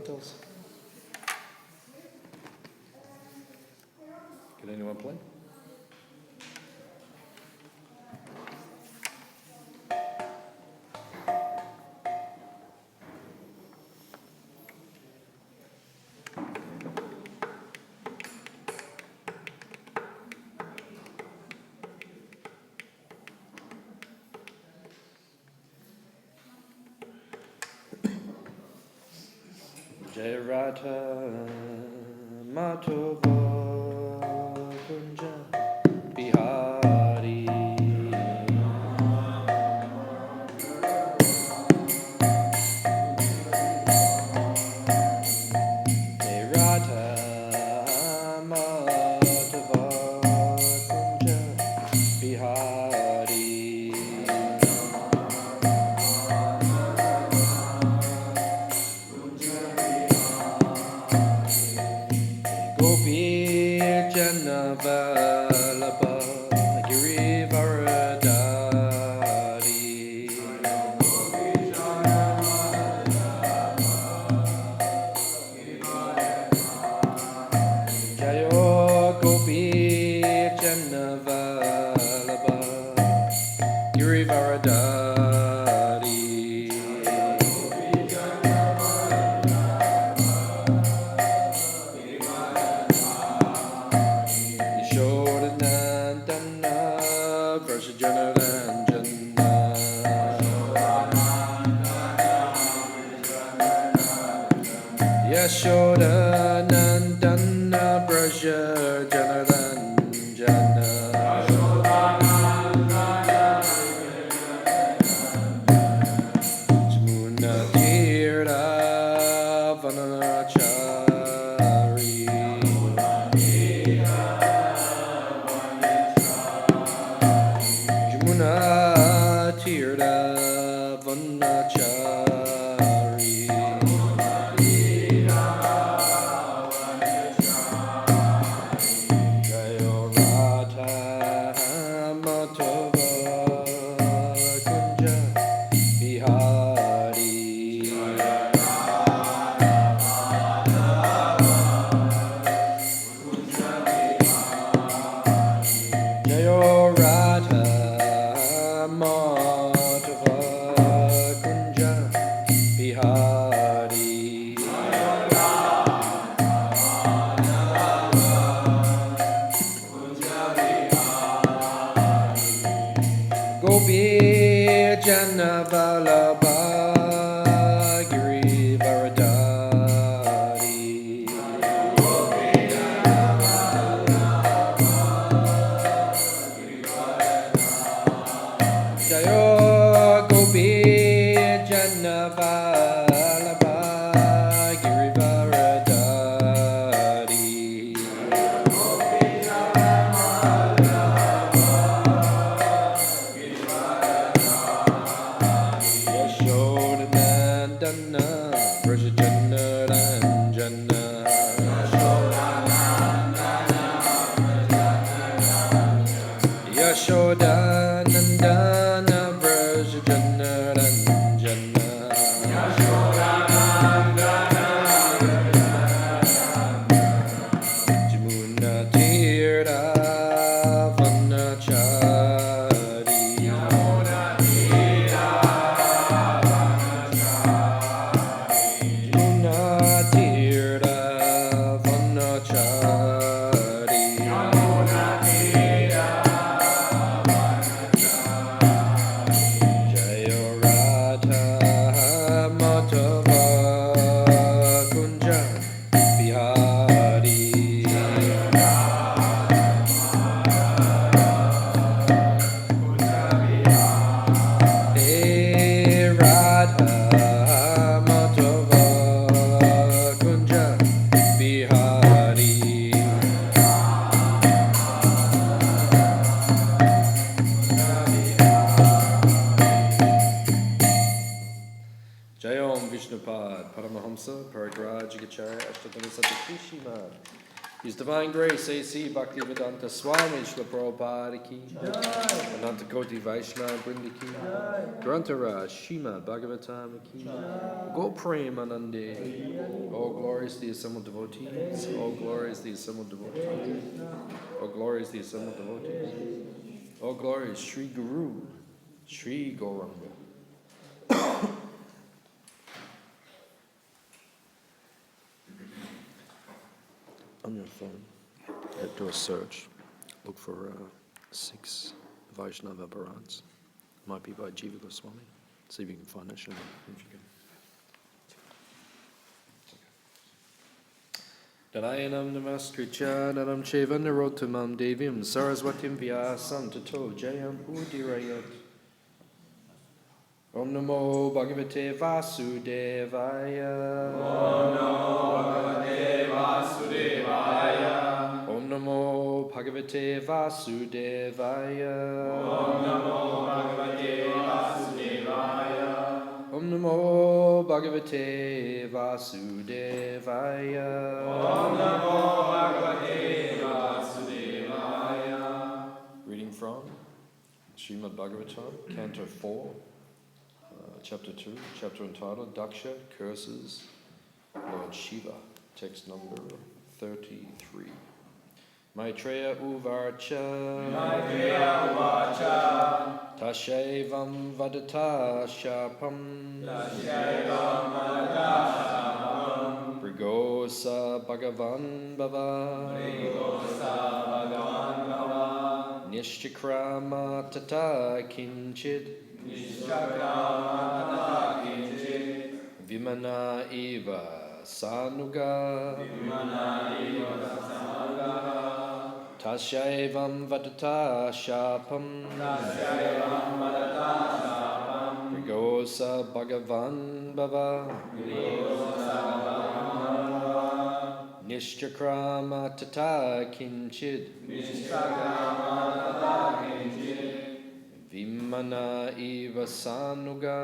else? Can anyone play? Jai Radha Madhava Kunja Bihari Jai Radha Madhava Kunja Bihari Gopi Janavalabha Girivaradari Jayo Gopi Janavalabha Girivaradari Yashodanandana Vrajajanaranjana Yashodanandana Vrajajanaranjana Jamuna Tirtha Vanachari Jamuna Tirtha Vanachari Jayo Radha Madhava Kunja Bihari Jayo Radha Madhava Kunja Bihari Gopi Janavalabha Girivaradari Jayo Gopi Janavalabha Girivaradari Yashodanandana Vrajajanaranjana Yashodanandana Vrajajanaranjana Jamuna Tirtha Vanachari Jamuna Tirtha Vanachari Jayo Radha Madhava Kunja Bihari Hey Radha Madhava Kunja Bihari Jayom Vishnupad Paramahamsa Paragraj Acharya Ashtadhana Satyakishimad His Divine Grace A.C. Bhaktivedanta Swami Śrīmad Prabhupada ki, Ananta Koti Vaishnava Brinda ki, Grantara Śrīmad Bhāgavatam ki, Go Premanande, all glories the assembled devotees, all glories the assembled devotees, all glories the assembled devotees, all glories Sri Guru, Sri Gauranga. On your phone, do a search. Look for 6 Vaishnava Parans. Might be by Jiva Goswami. See if you can find it. If you can. Danayanam namaskritya nanam cheva narotamam devim saraswatim vyasam tato jayam udirayat. Om namo bhagavate vasudevaya. Om namo bhagavate vasudevaya. Om namo bhagavate vasudevaya. Om namo bhagavate vasudevaya. Om namo bhagavate vasudevaya. Om namo bhagavate vasudevaya. Reading from Śrīmad Bhāgavatam, Canto 4, Chapter 2, chapter entitled Daksha Curses Lord Shiva, text number 33. Maitreya Uvacha Tashevam Vadata Shapam Brigosa Bhagavan Bhava Nishchakrama Tata Kinchid Vimana Eva Sanuga Tashevam Vadata Shapam Rigosa Bhagavan Bhava Nishchakrama Tata Kinchid Vimana Eva Sanuga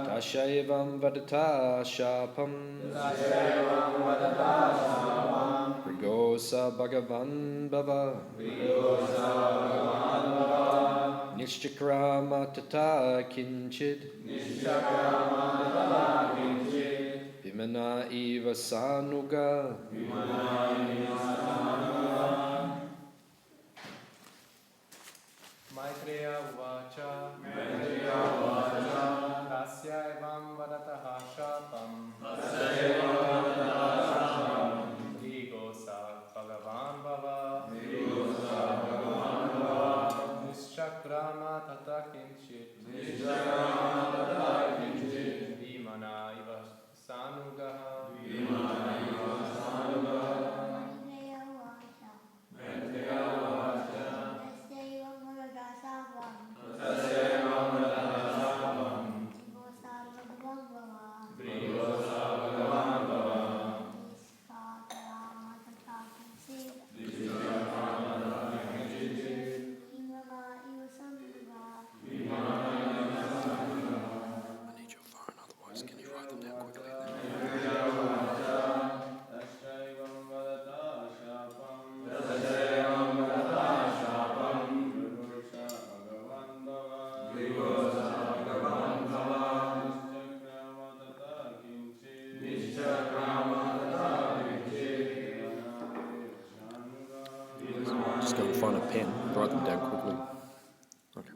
Tashevam Vadata Shapam Rigosa Bhagavan Bhava Nishchakrama Tata Kinchid Vimana Eva Sanuga Maitreya Uvacha Tasya evam vadataha shapam Vrigosa Bhagavan Bhava Nishchakrama Tata Kinchit Vimana Iva Sanugaha Just go and find a pen, write them down quickly. Okay.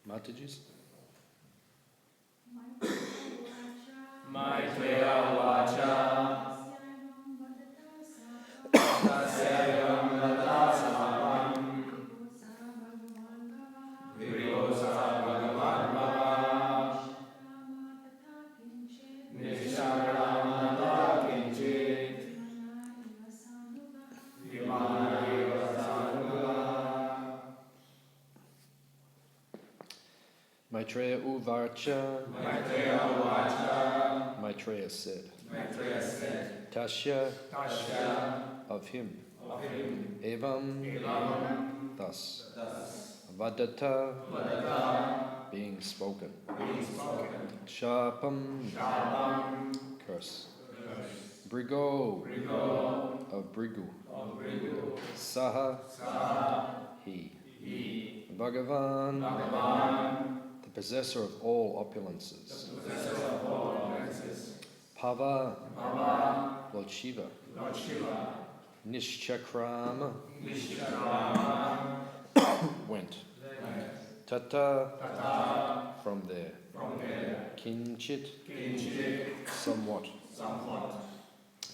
Mataji's? Maitreya Uvacha Tasyevam Vadata Shapam Vrigosa Bhagavan Bhava Nishchakrama Tata Kinchit Vimana Eva Sanuga Maitreya Uvacha. Maitreya Uvacha. Maitreya said. Maitreya said. Tasya. Tasya. Of him. Of him. Evam. Evam. Thus. Thus. Vadata. Vadata. Being spoken. Being spoken. Shapam. Shapam. Curse. Curse. Brigo. Brigo. Of Brigu. Of Brigu. Saha. Saha. He. He. Bhagavan. Bhagavan. The possessor of all opulences. Possessor of all opulences. Pava. Bhava. Lord Shiva. Lord Shiva. Nishchakrama. Nishchakrama. Went. Tata. Tata. From there. From there. Kinchit. Kinchit. Somewhat. Somewhat.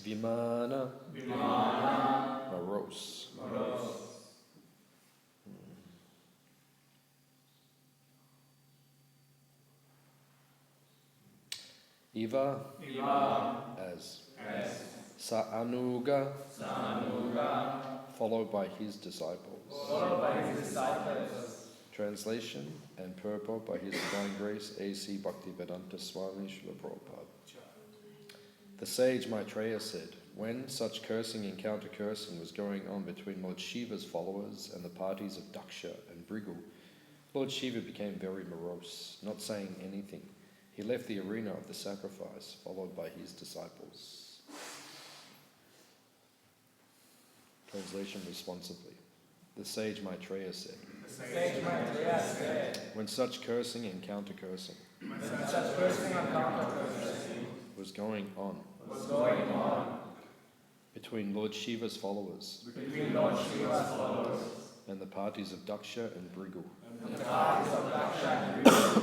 Vimana. Vimana. Morose. Morose. Iva. Iva. As. As. Saanuga. Sanuga. Followed by his disciples. Followed by his disciples. Translation and purport by His Divine Grace A.C. Bhaktivedanta Swami Srila Prabhupada. The sage Maitreya said, when such cursing and counter-cursing was going on between Lord Shiva's followers and the parties of Daksha and Brigu, Lord Shiva became very morose, not saying anything. He left the arena of the sacrifice, followed by his disciples. Translation responsibly. The sage Maitreya said, Sage Maitreya said, when such cursing and counter-cursing when such cursing and counter-cursing was going on between Lord Shiva's followers between Lord Shiva's followers and the parties of Daksha and Brigu, and the parties of Daksha and Brigu,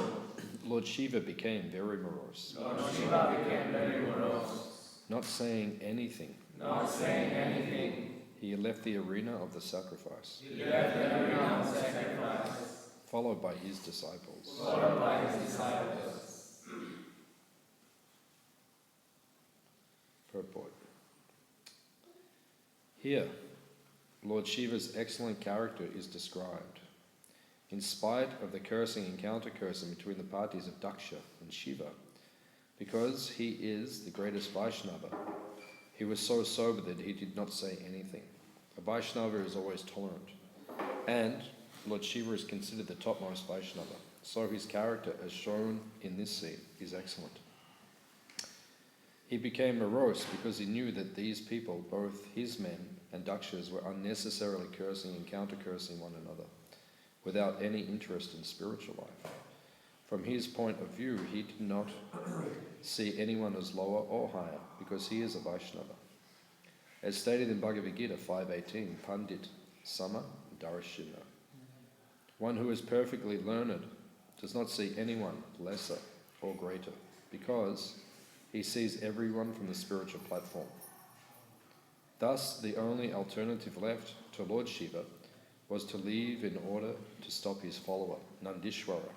Lord Shiva became very morose, Lord Shiva became very morose, not saying anything. not saying anything. He left the arena of the sacrifice, He left the arena of sacrifice, followed by his disciples. followed by his disciples. Purport. Here, Lord Shiva's excellent character is described. In spite of the cursing and counter-cursing between the parties of Daksha and Shiva, because he is the greatest Vaishnava, he was so sober that he did not say anything. A Vaishnava is always tolerant, and Lord Shiva is considered the topmost Vaishnava, so his character, as shown in this scene, is excellent. He became morose because he knew that these people, both his men and Dakshas, were unnecessarily cursing and counter-cursing one another, without any interest in spiritual life. From his point of view, he did not see anyone as lower or higher, because he is a Vaishnava. As stated in Bhagavad Gita 5.18, Pandit Sama Darshina. One who is perfectly learned does not see anyone lesser or greater, because he sees everyone from the spiritual platform. Thus, the only alternative left to Lord Shiva was to leave in order to stop his follower, Nandishwara,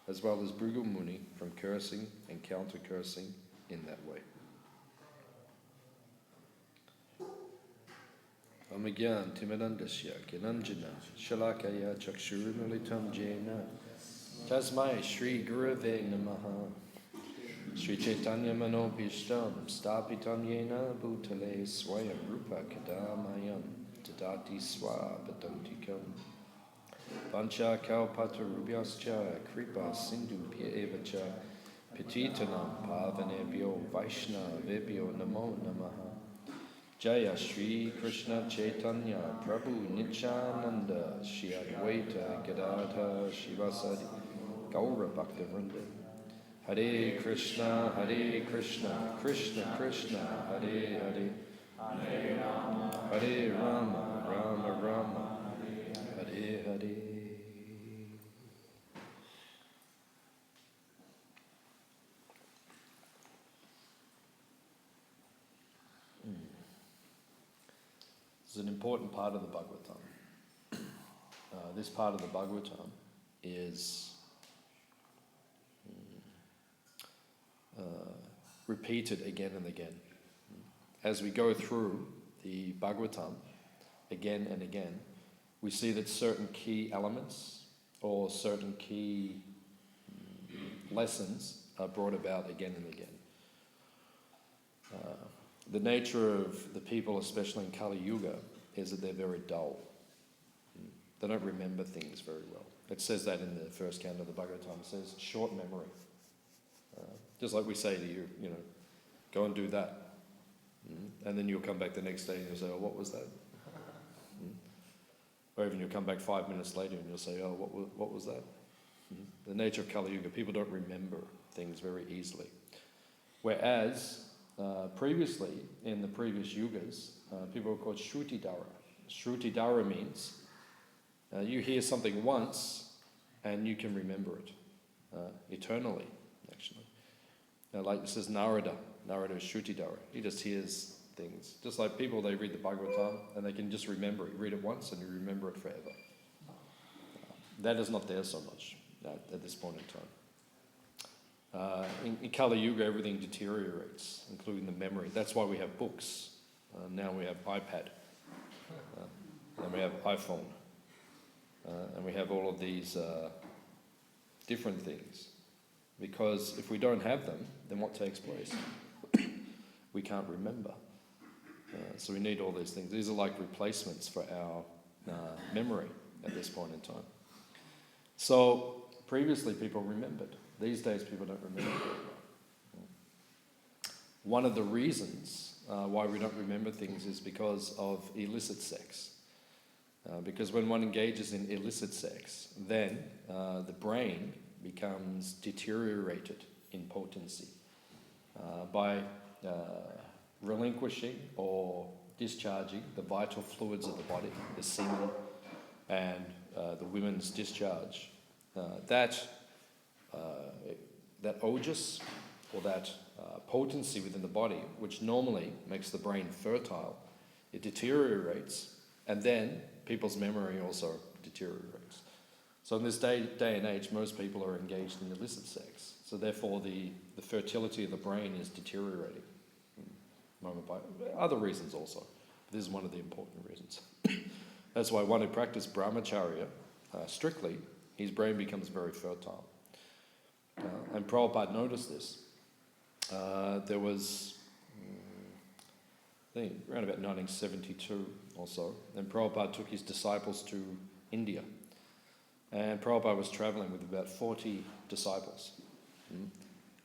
as well as Bhrigu Muni, from cursing and counter-cursing in that way. Amagyan Timadandasya Gyananjana Shalakaya Chakshurunalitam Jena Tasmai Shri Gurave Namaha Shri Chaitanya Manobhishtam Stapitam Yena Bhutale Swayam Rupa Kadamayam Tadati Swapatantikam Pancha Kalpatarubhyascha Kripa Sindhu Pyevacha Petitanam Pavanebhyo Vaishnavebhyo Namo Namaha Jaya Shri Krishna Chaitanya Prabhu Nityananda Shri Advaita Gadadha Shivasadi Gaura Bhaktivinoda Hare Krishna Krishna Krishna Hare Hare Hare Rama Rama Rama Hare Hare. This is an important part of the Bhagavatam. This part of the Bhagavatam is repeated again and again. As we go through the Bhagavatam again and again, we see that certain key elements or certain key lessons are brought about again and again. The nature of the people, especially in Kali Yuga, is that they're very dull. They don't remember things very well. It says that in the first canto of the Bhagavatam. It says short memory. Just like we say to you, go and do that. And then you'll come back the next day and you'll say, oh, what was that? Or even you'll come back 5 minutes later and you'll say, oh, what was that? The nature of Kali Yuga, people don't remember things very easily. Whereas previously, in the previous yugas, people were called Shrutidara. Shrutidara means you hear something once and you can remember it eternally, actually. Like it says Narada. Narada is Shrutidara. He just hears things. Just like people, they read the Bhagavatam and they can just remember it. You read it once and you remember it forever. That is not there so much at this point in time. In Kali Yuga, everything deteriorates, including the memory. That's why we have books. Now we have iPad. And we have iPhone. And we have all of these different things. Because if we don't have them, then what takes place? We can't remember. So we need all these things. These are like replacements for our memory at this point in time. So previously people remembered. These days people don't remember very well. One of the reasons why we don't remember things is because of illicit sex. Because when one engages in illicit sex, then the brain becomes deteriorated in potency by relinquishing or discharging the vital fluids of the body, the semen and the women's discharge. That ojas, or that potency within the body, which normally makes the brain fertile, it deteriorates, and then people's memory also deteriorates. So in this day and age, most people are engaged in illicit sex. So therefore the fertility of the brain is deteriorating. Moment by other reasons also. This is one of the important reasons. That's why one who practiced brahmacharya strictly, his brain becomes very fertile. And Prabhupada noticed this. There was, I think, around about 1972 or so, and Prabhupada took his disciples to India. And Prabhupada was travelling with about 40 disciples.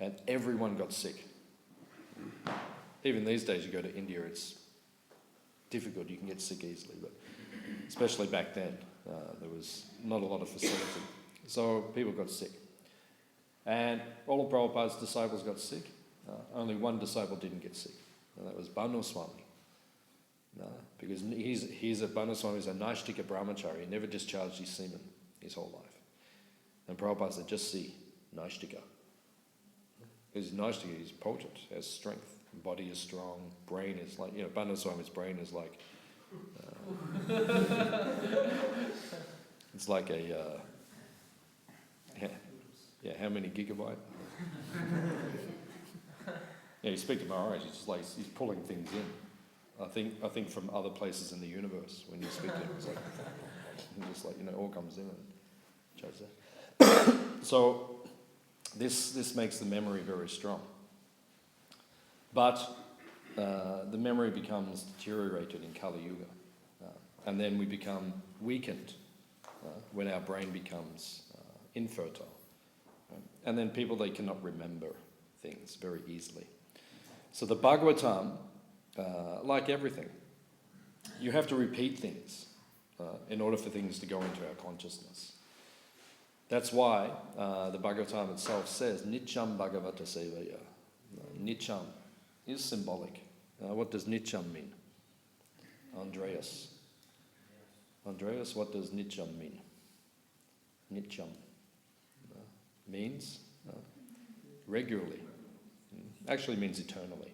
And everyone got sick. Even these days you go to India, it's difficult, you can get sick easily, but especially back then, there was not a lot of facility. So people got sick. And all of Prabhupada's disciples got sick. Only one disciple didn't get sick, and that was Swami. Because he's a Swami is a Naishtika brahmachari. He never discharged his semen his whole life. And Prabhupada said, just see, Naishtika. Because Naishtika is potent, has strength. Body is strong, brain is like, Swami's brain is like, it's like a, how many gigabyte? You speak to Maharaj, it's just like, he's pulling things in. I think from other places in the universe, when you speak to him, it's like, just like, all comes in and shows that. So, this makes the memory very strong. But the memory becomes deteriorated in Kali Yuga. And then we become weakened when our brain becomes infertile. And then people, they cannot remember things very easily. So the Bhagavatam, like everything, you have to repeat things in order for things to go into our consciousness. That's why the Bhagavatam itself says, Nityam Bhagavata Sevaya. Nityam is symbolic. What does Nityam mean? Andreas, what does Nityam mean? Nityam means regularly. Actually means eternally.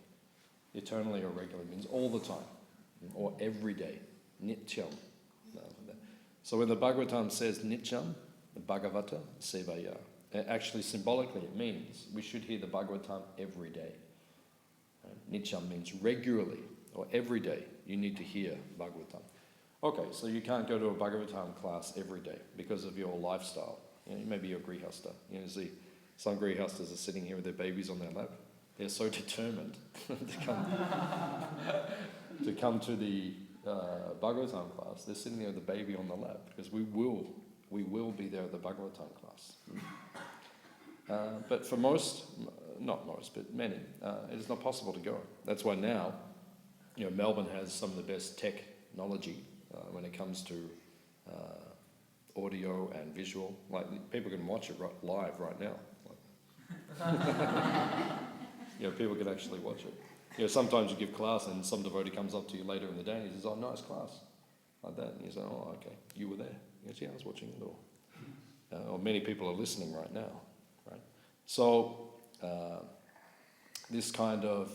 Eternally or regularly means all the time or every day. Nityam. So when the Bhagavatam says Nityam, the Bhagavata Sevaya, actually symbolically it means we should hear the Bhagavatam every day. Nityam means regularly or every day you need to hear Bhagavatam. Okay, so you can't go to a Bhagavatam class every day because of your lifestyle. Maybe you're grihasta. Some grihastas are sitting here with their babies on their lap. They're so determined to come to the Bhagavatam class. They're sitting there with the baby on the lap because we will be there at the Bhagavatam class. But for most, not most, but many, it is not possible to go. That's why now, Melbourne has some of the best technology when it comes to audio and visual. Like people can watch it live right now. People can actually watch it. Sometimes you give class and some devotee comes up to you later in the day and he says, "Oh, nice class," like that. And you say, "Oh, okay, you were there." He goes, "Yeah, I was watching it all." Or many people are listening right now, right? So this kind of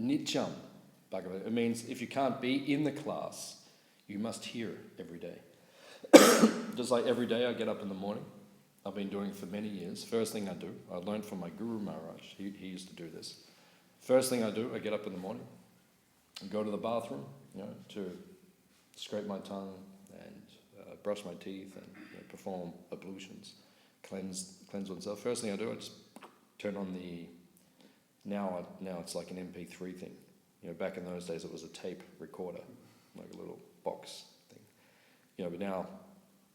nityam Bhagavad, it means if you can't be in the class, you must hear every day. Just like every day I get up in the morning. I've been doing it for many years. First thing I do, I learned from my Guru Maharaj. He used to do this. First thing I do, I get up in the morning and go to the bathroom, to scrape my tongue and brush my teeth and perform ablutions, cleanse oneself. First thing I do, I just turn on the, now it's like an MP3 thing. Back in those days it was a tape recorder, like a little box thing. But now,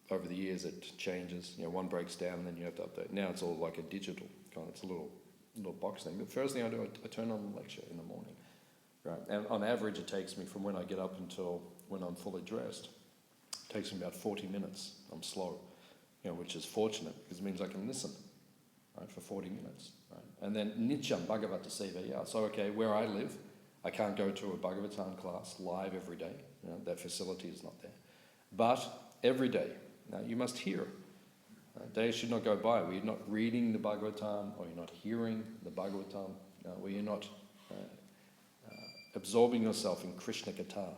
over the years it changes. One breaks down and then you have to update. Now it's all like a digital kind of, it's a little box thing. But first thing I do, I turn on the lecture in the morning. Right. And on average it takes me from when I get up until when I'm fully dressed, it takes me about 40 minutes. I'm slow, which is fortunate because it means I can listen, right, for 40 minutes. Right. And then Nityam Bhagavata Sevaya. So okay, where I live, I can't go to a Bhagavatam class live every day. That facility is not there. But every day, now you must hear. Days should not go by where you're not reading the Bhagavatam or you're not hearing the Bhagavatam, where you're not absorbing yourself in Krishna Katha.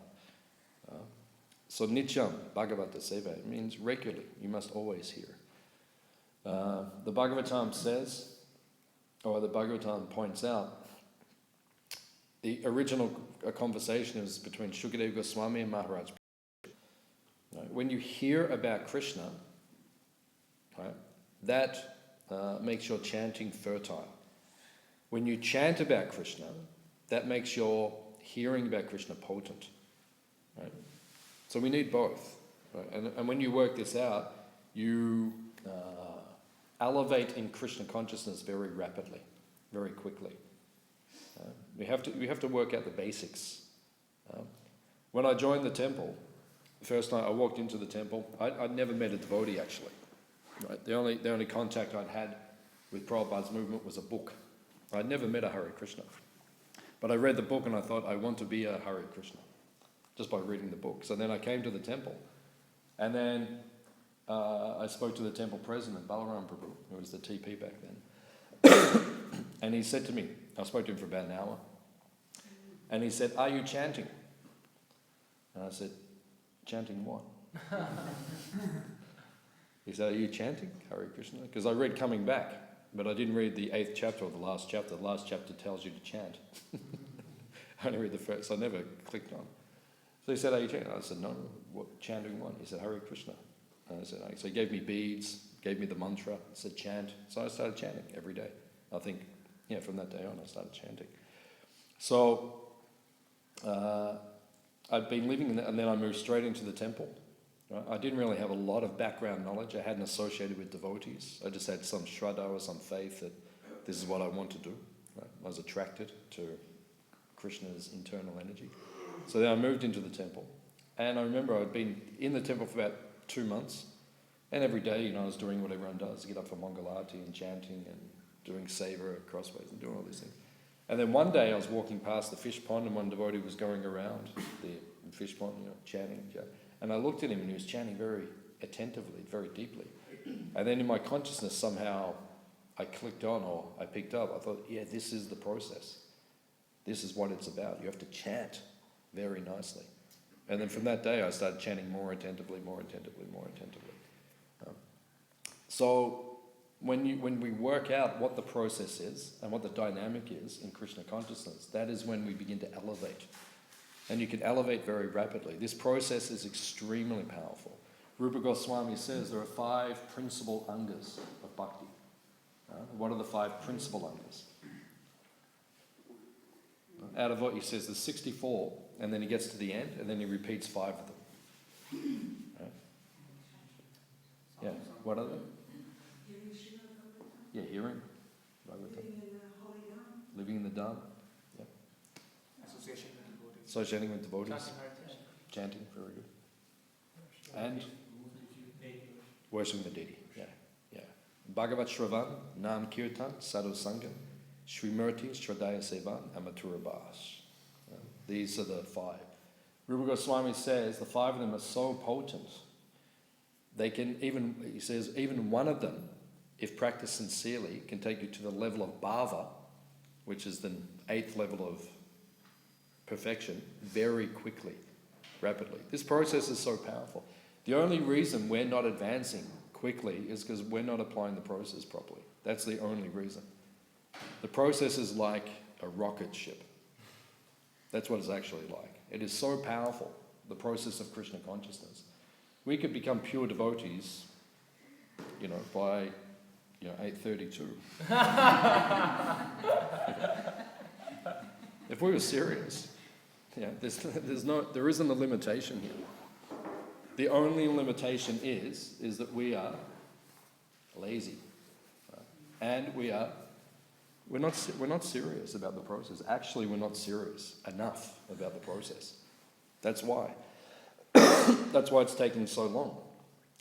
So Nityam Bhagavata Seva means regularly. You must always hear. The Bhagavatam says, or the Bhagavatam points out, the original conversation is between Shukadeva Goswami and Maharaj. When you hear about Krishna, right, that makes your chanting fertile. When you chant about Krishna, that makes your hearing about Krishna potent. Right? So we need both. Right? And when you work this out, you elevate in Krishna consciousness very rapidly, very quickly. We have to work out the basics. When I joined the temple, the first night I walked into the temple, I'd never met a devotee actually. Right? The only contact I'd had with Prabhupada's movement was a book. I'd never met a Hare Krishna. But I read the book and I thought, I want to be a Hare Krishna, just by reading the book. So then I came to the temple, and then I spoke to the temple president, Balaram Prabhu, who was the TP back then. And he said to me, I spoke to him for about an hour, and he said, "Are you chanting?" And I said, "Chanting what?" He said, "Are you chanting Hare Krishna?" Because I read Coming Back, but I didn't read the 8th chapter or the last chapter. The last chapter tells you to chant. I only read the first, so I never clicked on. So he said, "Are you chanting?" I said, "No, what, chanting what?" He said, "Hare Krishna." And I said, "Okay." So he gave me beads, gave me the mantra, said chant. So I started chanting every day. I think, from that day on I started chanting. So I'd been living in that, and then I moved straight into the temple. Right? I didn't really have a lot of background knowledge. I hadn't associated with devotees. I just had some shraddha or some faith that this is what I want to do. Right? I was attracted to Krishna's internal energy. So then I moved into the temple. And I remember I'd been in the temple for about 2 months. And every day, I was doing what everyone does. Get up for Mangalarti and chanting and doing seva at crossways and doing all these things. And then one day I was walking past the fish pond and one devotee was going around the fish pond, chanting. And I looked at him and he was chanting very attentively, very deeply. And then in my consciousness somehow I clicked on, or I picked up. I thought, this is the process. This is what it's about. You have to chant very nicely. And then from that day I started chanting more attentively, more attentively, more attentively. So when we work out what the process is and what the dynamic is in Krishna consciousness, that is when we begin to elevate. And you can elevate very rapidly. This process is extremely powerful. Rupa Goswami says there are 5 principal angas of bhakti. What are the 5 principal angas? Out of what he says, there's 64, and then he gets to the end, and then he repeats 5 of them. Right? Yeah, what are they? Yeah, hearing. Living in the Dharma. Yeah. Associating with devotees. Chanting, very good. And worshipping the deity. Yeah, yeah. Bhagavat Shravan, Nam Kirtan, Sadhu Sangam, Srimurti, Shradaya Sevan, and Mathura Bhas. These are the 5. Rupa Goswami says the 5 of them are so potent, they can even, he says, even one of them, if practiced sincerely, can take you to the level of bhava, which is the 8th level of perfection, very quickly, rapidly. This process is so powerful. The only reason we're not advancing quickly is because we're not applying the process properly. That's the only reason. The process is like a rocket ship. That's what it's actually like. It is so powerful, the process of Krishna consciousness. We could become pure devotees, by 8:32. If we were serious, there isn't a limitation here. The only limitation is that we are lazy, right? And we're not serious about the process. Actually, we're not serious enough about the process. That's why. That's why it's taking so long.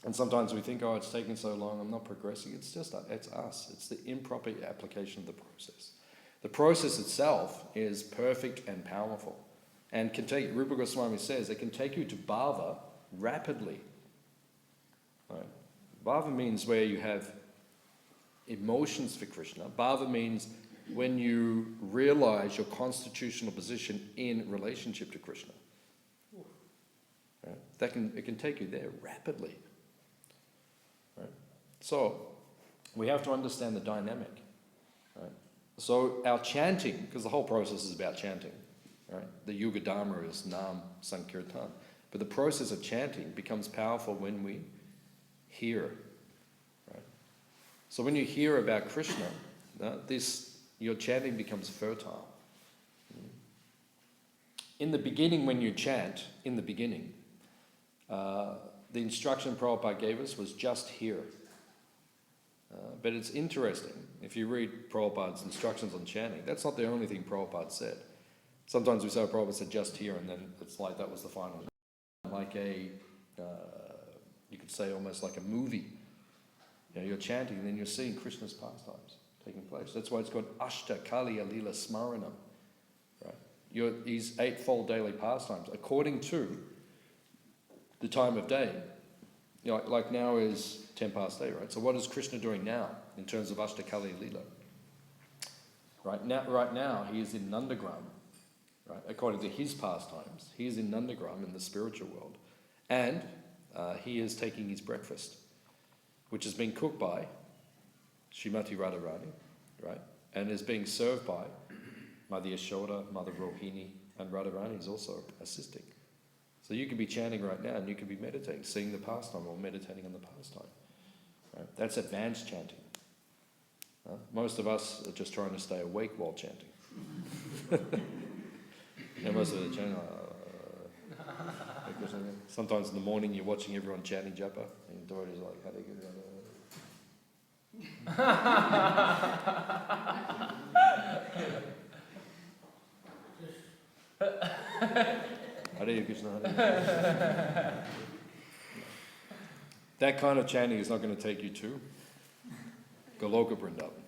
And sometimes we think, it's taking so long, I'm not progressing. It's us. It's the improper application of the process. The process itself is perfect and powerful. And can take, Rupa Goswami says, it can take you to bhava rapidly. Right? Bhava means where you have emotions for Krishna. Bhava means when you realize your constitutional position in relationship to Krishna. Right? It can take you there rapidly. Right? So we have to understand the dynamic. Right? So our chanting, because the whole process is about chanting, right? The Yuga Dharma is Nam Sankirtan. But the process of chanting becomes powerful when we hear. Right? So when you hear about Krishna, your chanting becomes fertile. In the beginning, when you chant, the instruction Prabhupada gave us was just hear. But it's interesting, if you read Prabhupada's instructions on chanting, that's not the only thing Prabhupada said. Sometimes we say Prabhupada said just hear, and then it's like that was the final. Like you could say almost like a movie. You're chanting and then you're seeing Krishna's pastimes taking place. That's why it's called Ashta Kaliya Lila Smaranam. Right? His 8-fold daily pastimes, according to the time of day. Like now is 10 past 8, right? So what is Krishna doing now in terms of Ashta Kaliya Lila? Right now he is in Nandagram. Right? According to his pastimes, he is in Nandagram in the spiritual world. And he is taking his breakfast, which has been cooked by Srimati Radharani, right? And is being served by Mother Yashoda, Mother Rohini, and Radharani is also assisting. So you could be chanting right now and you could be meditating, seeing the pastime or meditating on the pastime. Right? That's advanced chanting. Most of us are just trying to stay awake while chanting. Most of the chanting. Sometimes in the morning you're watching everyone chanting japa, and your daughter's like, Hare Krishna, Hare Krishna. That kind of chanting is not going to take you to Goloka Vrindavan.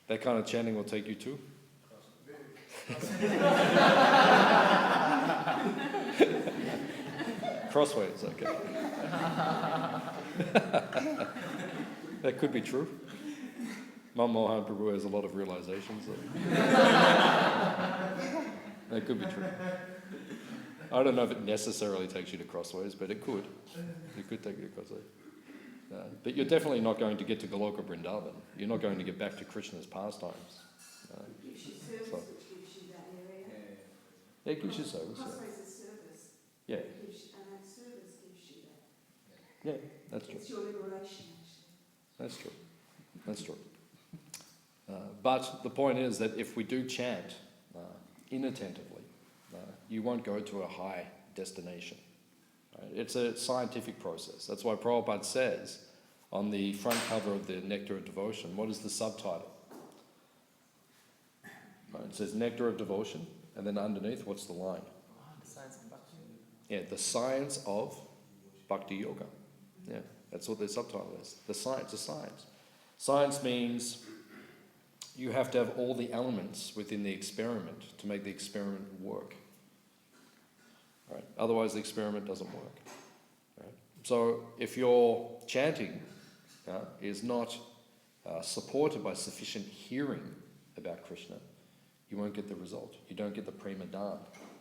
That kind of chanting will take you to Crossways, okay. That could be true. Mohan Prabhu has a lot of realizations. That could be true. I don't know if it necessarily takes you to Crossways, but it could. It could take you to Crossways. But you're definitely not going to get to Goloka Vrindavan. You're not going to get back to Krishna's pastimes. Gives you service, which gives you that area. Yeah, it gives you service. Crossways is service. Yeah. And that service gives you that. Yeah, that's true. It's your liberation, actually. That's true. That's true. But the point is that if we do chant inattentively, you won't go to a high destination. Right? It's a scientific process. That's why Prabhupada says on the front cover of the Nectar of Devotion, what is the subtitle? Right, it says Nectar of Devotion, and then underneath, what's the line? The science of Bhakti. Yeah, the science of Bhakti Yoga. Yeah, that's what the subtitle is. The science of science. Science means you have to have all the elements within the experiment to make the experiment work. Right? Otherwise, the experiment doesn't work. Right? So, if your chanting is not supported by sufficient hearing about Krishna, you won't get the result. You don't get the prema dhan,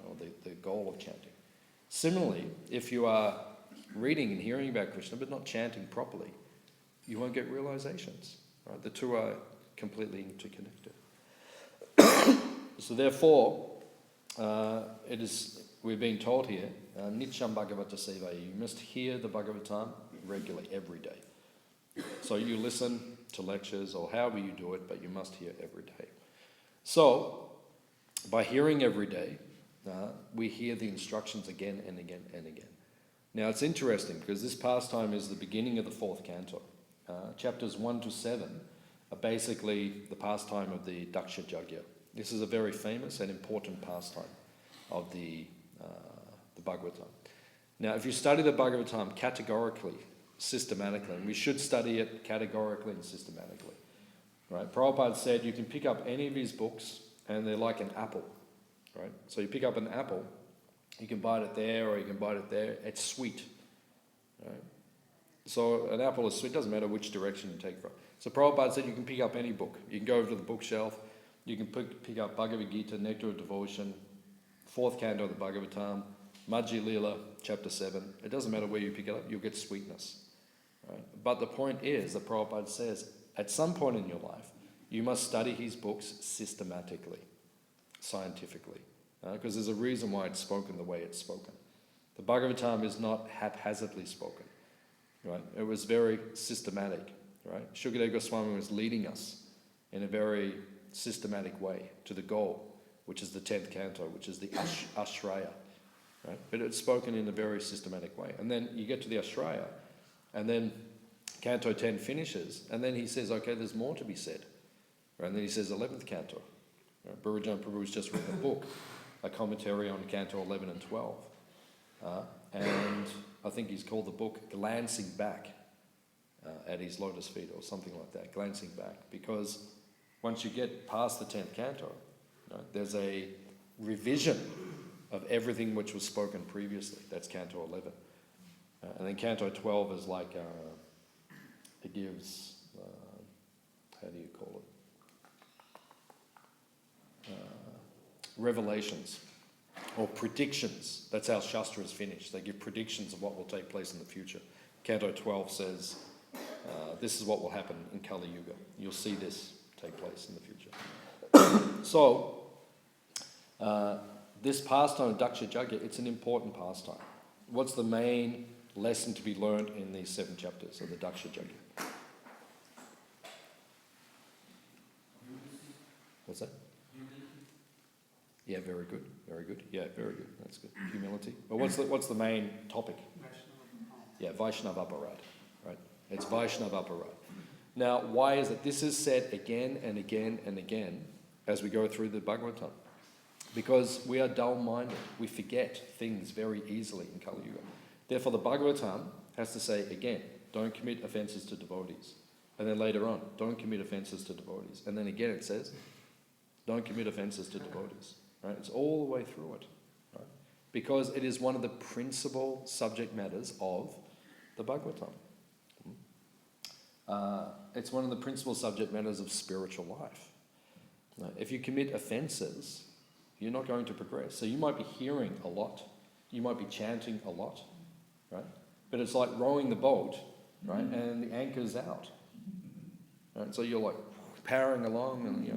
or the goal of chanting. Similarly, if you are reading and hearing about Krishna but not chanting properly, you won't get realizations. Right? The two are completely interconnected. So therefore, we're being told here, Nityam Bhagavata Sevaya, you must hear the Bhagavatam regularly, every day. So you listen to lectures or however you do it, but you must hear every day. So, by hearing every day, we hear the instructions again and again and again. Now it's interesting because this pastime is the beginning of the 4th canto. Chapters 1 to 7 are basically the pastime of the Daksha Yajna. This is a very famous and important pastime of the Bhagavatam. Now if you study the Bhagavatam categorically, systematically, and we should study it categorically and systematically, right? Prabhupada said you can pick up any of his books and they're like an apple, right? So you pick up an apple, you can bite it there or you can bite it there, it's sweet, right? So an apple is sweet, doesn't matter which direction you take it from. So Prabhupada said you can pick up any book. You can go over to the bookshelf, you can pick up Bhagavad Gita, Nectar of Devotion, 4th canto of the Bhagavatam, Majji Lila, chapter 7. It doesn't matter where you pick it up, you'll get sweetness, right? But the point is that Prabhupada says, at some point in your life, you must study his books systematically, scientifically, because there's a reason why it's spoken the way it's spoken. The Bhagavatam is not haphazardly spoken, right? It was very systematic, right? Shukadeva Goswami was leading us in a very systematic way to the goal, which is the 10th canto, which is the Ashraya, right? But it's spoken in a very systematic way. And then you get to the Ashraya, and then Canto 10 finishes, and then he says, okay, there's more to be said. Right? And then he says 11th canto. Right? Bhurijan Prabhu's just written a book, a commentary on Canto 11 and 12. And I think he's called the book Glancing Back at his lotus feet, or something like that, Glancing Back. Because once you get past the 10th canto, right, there's a revision of everything which was spoken previously. That's Canto 11. And then Canto 12 is like... it gives, how do you call it? Revelations or predictions. That's how Shastra is finished. They give predictions of what will take place in the future. Canto 12 says, this is what will happen in Kali Yuga. You'll see this take place in the future. So, this pastime of Daksha Yajna, it's an important pastime. What's the main lesson to be learned in these 7 chapters of the Daksha Yajna? What's that? Yeah, very good, very good. Yeah, very good. That's good. Humility. But what's the main topic? Yeah, Vaishnava Aparad, right? It's Vaishnava Aparad. Now, why is it? This is said again and again and again as we go through the Bhagavatam. Because we are dull-minded. We forget things very easily in Kali Yuga. Therefore, the Bhagavatam has to say again, don't commit offences to devotees. And then later on, don't commit offences to devotees. And then again it says, don't commit offences to devotees. Right? It's all the way through it. Right? Because it is one of the principal subject matters of the Bhagavatam. It's one of the principal subject matters of spiritual life. If you commit offences, you're not going to progress. So you might be hearing a lot. You might be chanting a lot. Right? But it's like rowing the boat, right? And the anchor's out. Right? So you're like powering along,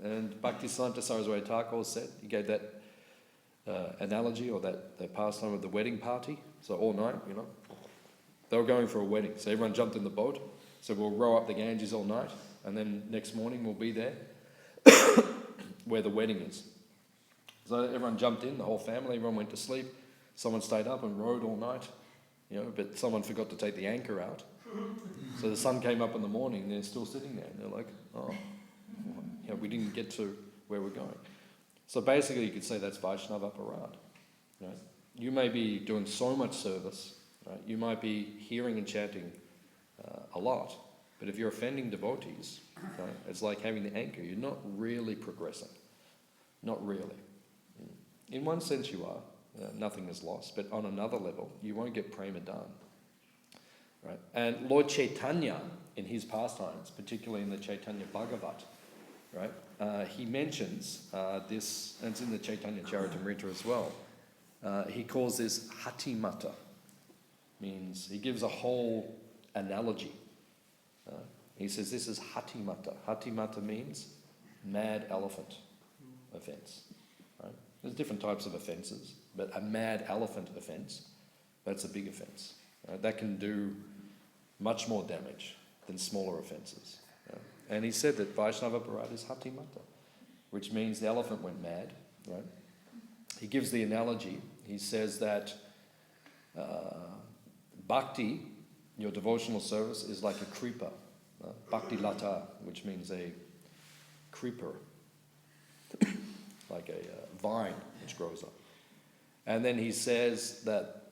and Bhaktivedanta Saraswati Thakur said, he gave that analogy or that pastime of the wedding party. So all night, they were going for a wedding. So everyone jumped in the boat. So we'll row up the Ganges all night. and then next morning we'll be there where the wedding is. So everyone jumped in, the whole family, everyone went to sleep. Someone stayed up and rowed all night, but someone forgot to take the anchor out. So the sun came up in the morning and they're still sitting there. And they're like, oh, we didn't get to where we're going. So basically you could say that's Vaishnava Aparad. Right? You may be doing so much service, right? You might be hearing and chanting a lot, but if you're offending devotees, right, it's like having the anchor. You're not really progressing. Not really. In one sense you are. Nothing is lost, but on another level, you won't get prema done. Right? And Lord Chaitanya, in his pastimes, particularly in the Chaitanya Bhagavat, right, he mentions this, and it's in the Chaitanya Charitamrita as well. He calls this hatimata. Means he gives a whole analogy. He says this is hatimata. Hatimata means mad elephant offense. Right? There's different types of offenses, but a mad elephant offense, that's a big offense. Right? That can do much more damage than smaller offenses. Right? And he said that Vaishnava Aparad is hatimata, which means the elephant went mad. Right? He gives the analogy. He says that bhakti, your devotional service, is like a creeper. Bhakti lata, which means a creeper, like a vine which grows up. And then he says that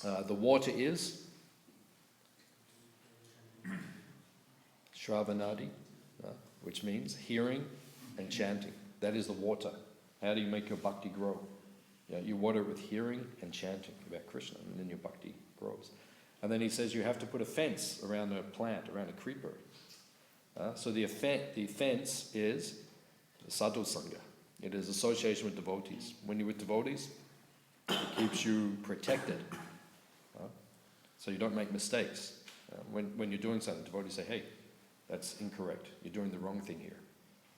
the water is Shravanadi, which means hearing and chanting. That is the water. How do you make your bhakti grow? You water it with hearing and chanting about Krishna, and then your bhakti grows. And then he says you have to put a fence around a plant, around a creeper. So the fence is sadhu sangha. It is association with devotees. When you're with devotees, it keeps you protected. So you don't make mistakes. When you're doing something, devotees say, hey, that's incorrect. You're doing the wrong thing here.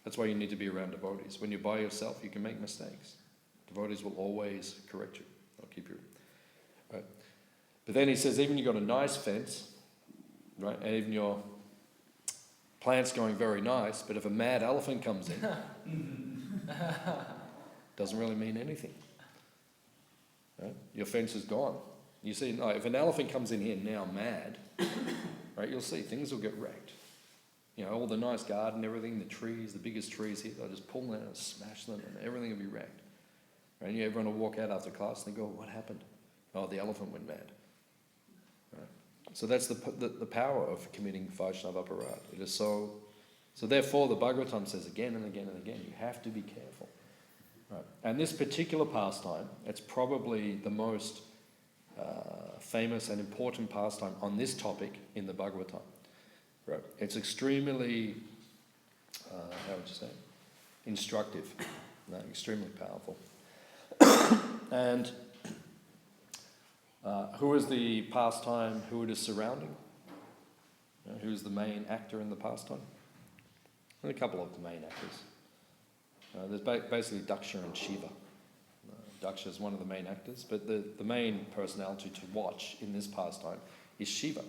That's why you need to be around devotees. When you're by yourself, you can make mistakes. Devotees will always correct you. They'll keep you. Right? But then he says, even you've got a nice fence, right, and even your plant's going very nice, but if a mad elephant comes in, doesn't really mean anything. Right? Your fence is gone. You see, no, if an elephant comes in here now mad, right, you'll see things will get wrecked. All the nice garden, everything, the trees, the biggest trees here, they'll just pull them and smash them and everything will be wrecked. Right? And everyone will walk out after class and they go, what happened? Oh, the elephant went mad. Right? So that's the power of committing Vaishnava Aparad. It is so therefore the Bhagavatam says again and again and again, you have to be careful. Right? And this particular pastime, it's probably the most famous and important pastime on this topic in the Bhagavatam. Right? It's extremely, how would you say, instructive, extremely powerful. And who is the pastime, who it is surrounding? Who is the main actor in the pastime? And a couple of the main actors. There's basically Daksha and Shiva. Daksha is one of the main actors, but the main personality to watch in this pastime is Shiva.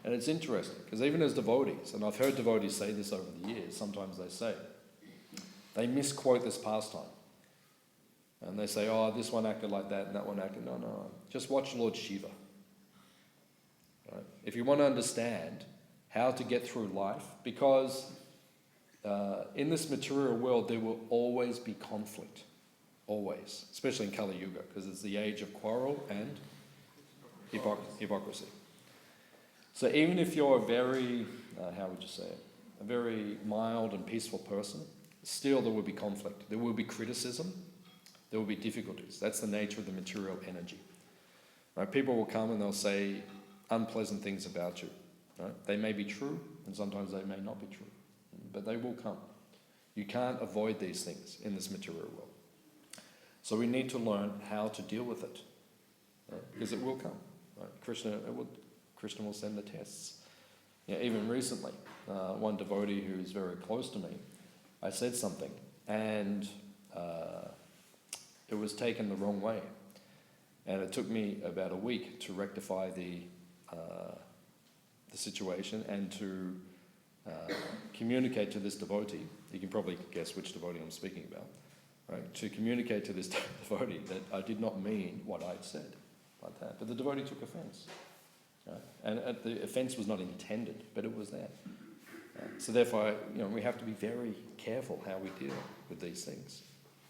And it's interesting, because even as devotees, and I've heard devotees say this over the years, sometimes they say, they misquote this pastime. And they say, oh, this one acted like that and that one acted. No. Just watch Lord Shiva. Right? If you want to understand how to get through life, because in this material world there will always be conflict. Always. Especially in Kali Yuga, because it's the age of quarrel and hypocrisy. So even if you're a very, a very mild and peaceful person, still there will be conflict. There will be criticism. There will be difficulties. That's the nature of the material energy. Right? People will come and they'll say unpleasant things about you. Right? They may be true, and sometimes they may not be true. But they will come. You can't avoid these things in this material world. So we need to learn how to deal with it. Right? Because it will come. Right? Krishna will send the tests. Even recently, one devotee who's very close to me, I said something, and it was taken the wrong way. And it took me about a week to rectify the situation and to communicate to this devotee, you can probably guess which devotee I'm speaking about, right? To communicate to this devotee that I did not mean what I'd said, like that. But the devotee took offense. Right? And the offense was not intended, but it was there. So therefore, we have to be very careful how we deal with these things.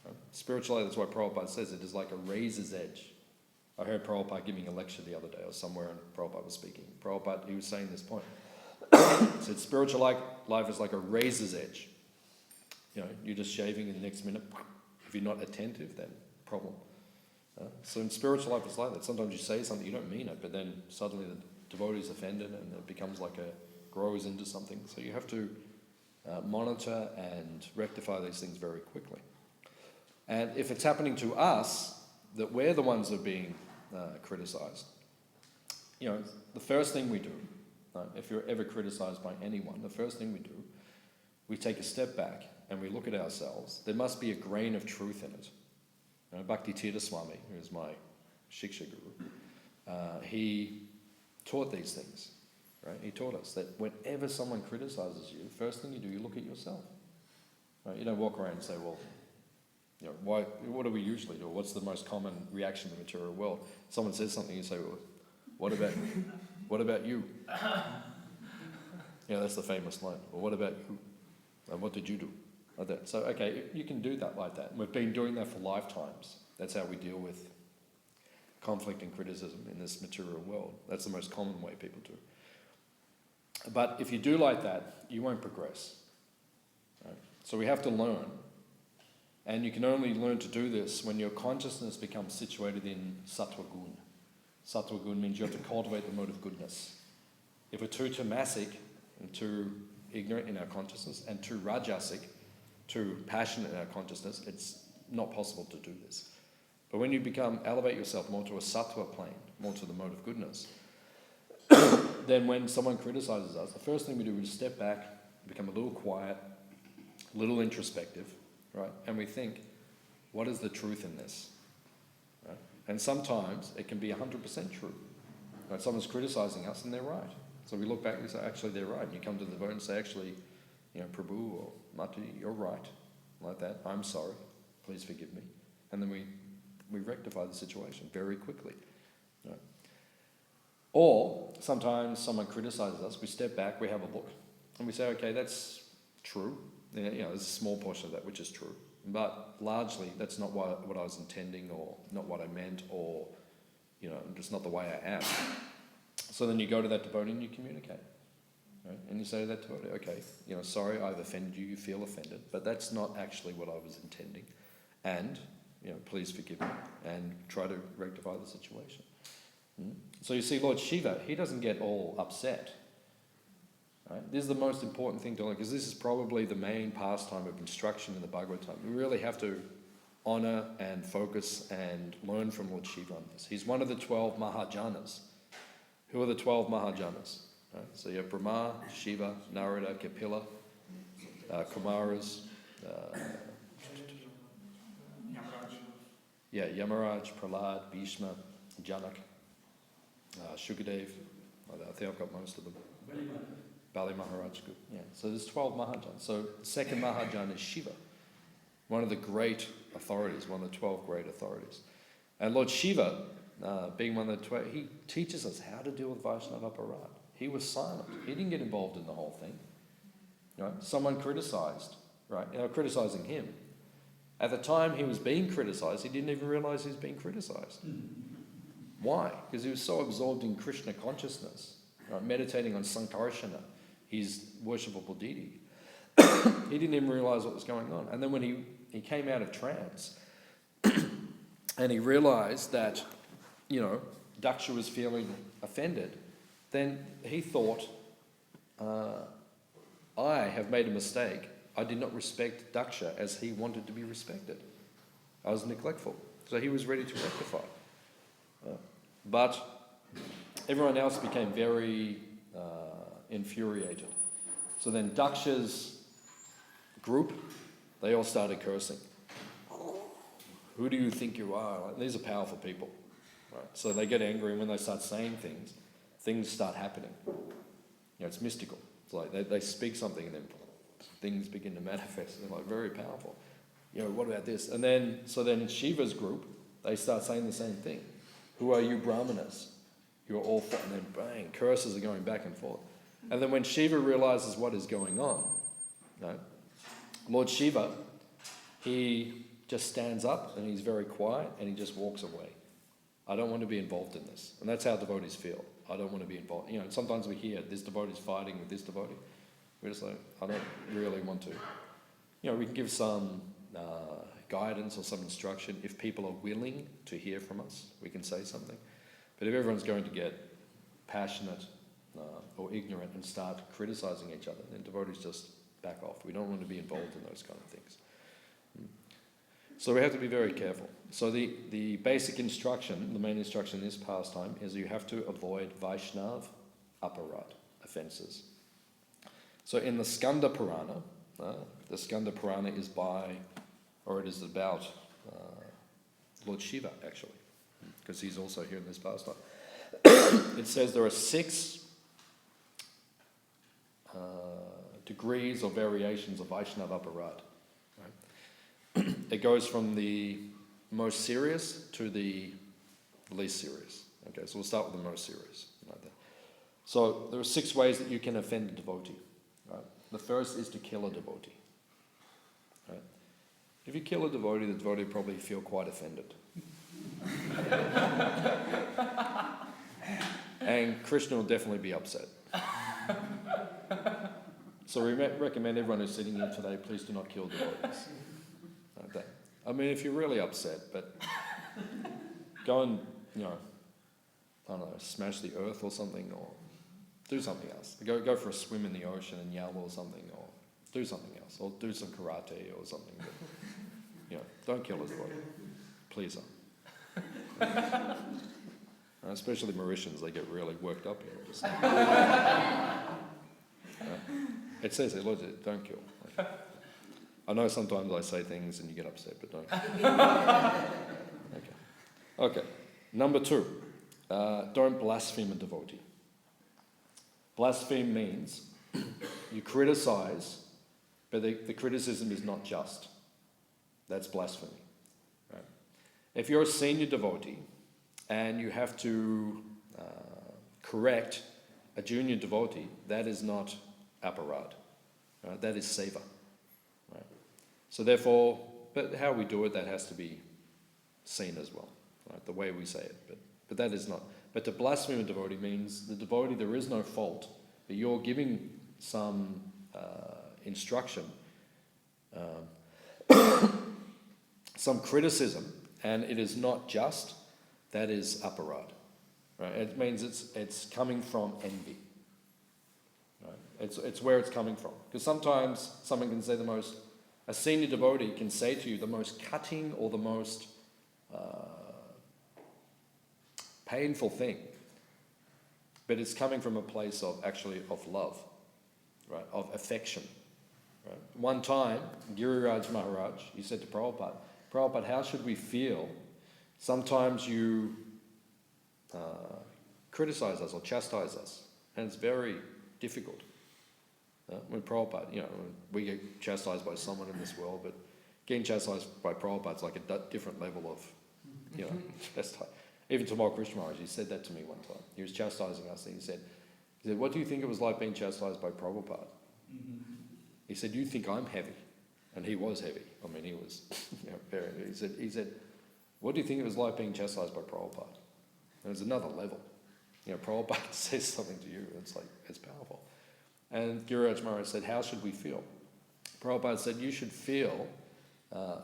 Right? Spiritually, that's why Prabhupada says it is like a razor's edge. I heard Prabhupada giving a lecture the other day, or somewhere, and Prabhupada was speaking. Prabhupada, he was saying this point. He said, spiritual life is like a razor's edge. You're just shaving, and the next minute, if you're not attentive, then problem. So in spiritual life, it's like that. Sometimes you say something, you don't mean it, but then suddenly the devotee is offended, and it becomes grows into something. So you have to monitor and rectify these things very quickly. And if it's happening to us, that we're the ones that are being criticized, the first thing we do, if you're ever criticized by anyone, the first thing we do, we take a step back and we look at ourselves. There must be a grain of truth in it. Bhaktivedanta Swami, who is my Shiksha Guru, he taught these things. Right? He taught us that whenever someone criticizes you, first thing you do, you look at yourself. Right? You don't walk around and say, well, what do we usually do? What's the most common reaction in the material world? Someone says something, you say, well, what about you? That's the famous line. Well, what about you? And what did you do? Like that. So, okay, you can do that like that. And we've been doing that for lifetimes. That's how we deal with conflict and criticism in this material world. That's the most common way people do. But if you do like that, you won't progress. Right? So we have to learn. And you can only learn to do this when your consciousness becomes situated in sattva gun. Sattva gun means you have to cultivate the mode of goodness. If we're too tamasic and too ignorant in our consciousness, and too rajasic, too passionate in our consciousness, it's not possible to do this. But when you elevate yourself more to a sattva plane, more to the mode of goodness, then when someone criticizes us, the first thing we do is step back, become a little quiet, a little introspective, right? And we think, what is the truth in this? Right? And sometimes it can be 100% true. Right? Someone's criticizing us and they're right. So we look back and we say, actually, they're right. And you come to the devotee and say, actually, Prabhu or Mati, you're right. Like that. I'm sorry. Please forgive me. And then we rectify the situation very quickly. Right? Or sometimes someone criticizes us, we step back, we have a look, and we say, okay, that's true. There's a small portion of that which is true. But largely, that's not what I was intending, or not what I meant, or, just not the way I am. So then you go to that devotee and you communicate. Right? And you say to that devotee, okay, sorry I've offended you, you feel offended, but that's not actually what I was intending. And, please forgive me, and try to rectify the situation. So you see, Lord Shiva, he doesn't get all upset. Right? This is the most important thing to learn, because this is probably the main pastime of instruction in the Bhagavatam. We really have to honor and focus and learn from Lord Shiva on this. He's one of the 12 Mahajanas. Who are the 12 Mahajanas? Right? So you have Brahma, Shiva, Narada, Kapila, Kumaras, Yamaraj, Prahlad, Bhishma, Janak, Shukadev. I think I've got most of them. Bali Maharaj, good. Yeah. So there's 12 Mahajanas. So the second Mahajana is Shiva, one of the great authorities, one of the 12 great authorities. And Lord Shiva, being one of the 12, he teaches us how to deal with Vaishnava Aparad. He was silent. He didn't get involved in the whole thing. Right? Someone criticized, right? Criticizing him. At the time he was being criticized, he didn't even realize he was being criticized. Why? Because he was so absorbed in Krishna consciousness, right? Meditating on Sankarsana, his worshipable deity. He didn't even realize what was going on. And then when he came out of trance and he realized that, Daksha was feeling offended, then he thought, I have made a mistake. I did not respect Daksha as he wanted to be respected. I was neglectful. So he was ready to rectify. But everyone else became very infuriated. So then Daksha's group, they all started cursing. Who do you think you are? Like, these are powerful people. Right? So they get angry, and when they start saying things start happening. It's mystical. It's like they speak something and then things begin to manifest. They're like very powerful. What about this? And then Shiva's group, they start saying the same thing. Who are you Brahmanas? You're all, and then bang, curses are going back and forth. And then when Shiva realizes what is going on, Lord Shiva, he just stands up and he's very quiet and he just walks away. I don't want to be involved in this. And that's how devotees feel. I don't want to be involved. Sometimes we hear this devotee's fighting with this devotee. We're just like, I don't really want to. We can give some guidance or some instruction. If people are willing to hear from us, we can say something. But if everyone's going to get passionate or ignorant and start criticizing each other, then devotees just back off. We don't want to be involved in those kind of things. So we have to be very careful. So the basic instruction, the main instruction in this pastime is you have to avoid Vaishnav aparad, offences. So in the Skanda Purana, the Skanda Purana is about Lord Shiva, actually, because he's also here in this pastime. It says there are 6 degrees or variations of Vaishnava aparad. Right? It goes from the most serious to the least serious. Okay, so we'll start with the most serious. Like that. So there are 6 ways that you can offend a devotee. Right? The first is to kill a devotee. Right? If you kill a devotee, the devotee will probably feel quite offended. And Krishna will definitely be upset. So we recommend everyone who's sitting here today, please do not kill devotees. Like that. I mean, if you're really upset, but go and, I don't know, smash the earth or something, or do something else. Go for a swim in the ocean in Yalma or something, or do something else, or do some karate or something. But, don't kill a devotee. Please don't. Especially Mauritians, they get really worked up here. Just, it says it, Lord, don't kill. I know sometimes I say things and you get upset, but don't. Okay. Number 2, don't blaspheme a devotee. Blaspheme means you criticize, but the criticism is not just. That's blasphemy. Right? If you're a senior devotee and you have to correct a junior devotee, that is not aparad. Right? That is seva. Right? So therefore, but how we do it, that has to be seen as well. Right? The way we say it. But that is not. But to blaspheme a devotee means the devotee, there is no fault, but you're giving some instruction, some criticism, and it is not just, that is aparad. Right? It means it's coming from envy. Right? It's where it's coming from. Because sometimes someone can say a senior devotee can say to you the most cutting or the most painful thing, but it's coming from a place of love, right? Of affection. Right? One time, Giriraj Maharaj, he said to Prabhupada, how should we feel? Sometimes you criticize us or chastise us, and it's very difficult. When Prabhupada, we get chastised by someone in this world, but getting chastised by Prabhupada is like a different level of, chastisement. Even Tamal Krishna Maharaj, he said that to me one time. He was chastising us and he said, what do you think it was like being chastised by Prabhupada? Mm-hmm. He said, you think I'm heavy? And he was heavy. I mean, he was very heavy. He said, what do you think it was like being chastised by Prabhupada? And it's another level. Prabhupada says something to you, it's powerful. And Giriraj Maharaj said, how should we feel? Prabhupada said, you should feel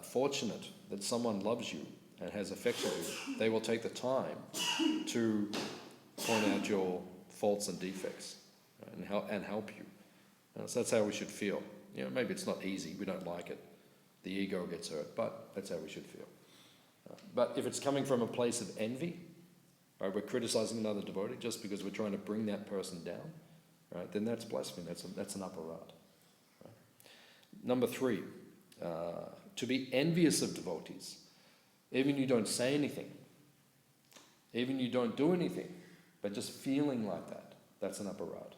fortunate that someone loves you and has affection for you. They will take the time to point out your faults and defects, right, and help you. So that's how we should feel. Maybe it's not easy, we don't like it, the ego gets hurt, but that's how we should feel. But if it's coming from a place of envy, right, we're criticizing another devotee just because we're trying to bring that person down, right, then that's blasphemy, that's an aparad. Right? Number 3, to be envious of devotees. Even you don't say anything, even you don't do anything, but just feeling like that, that's an aparad.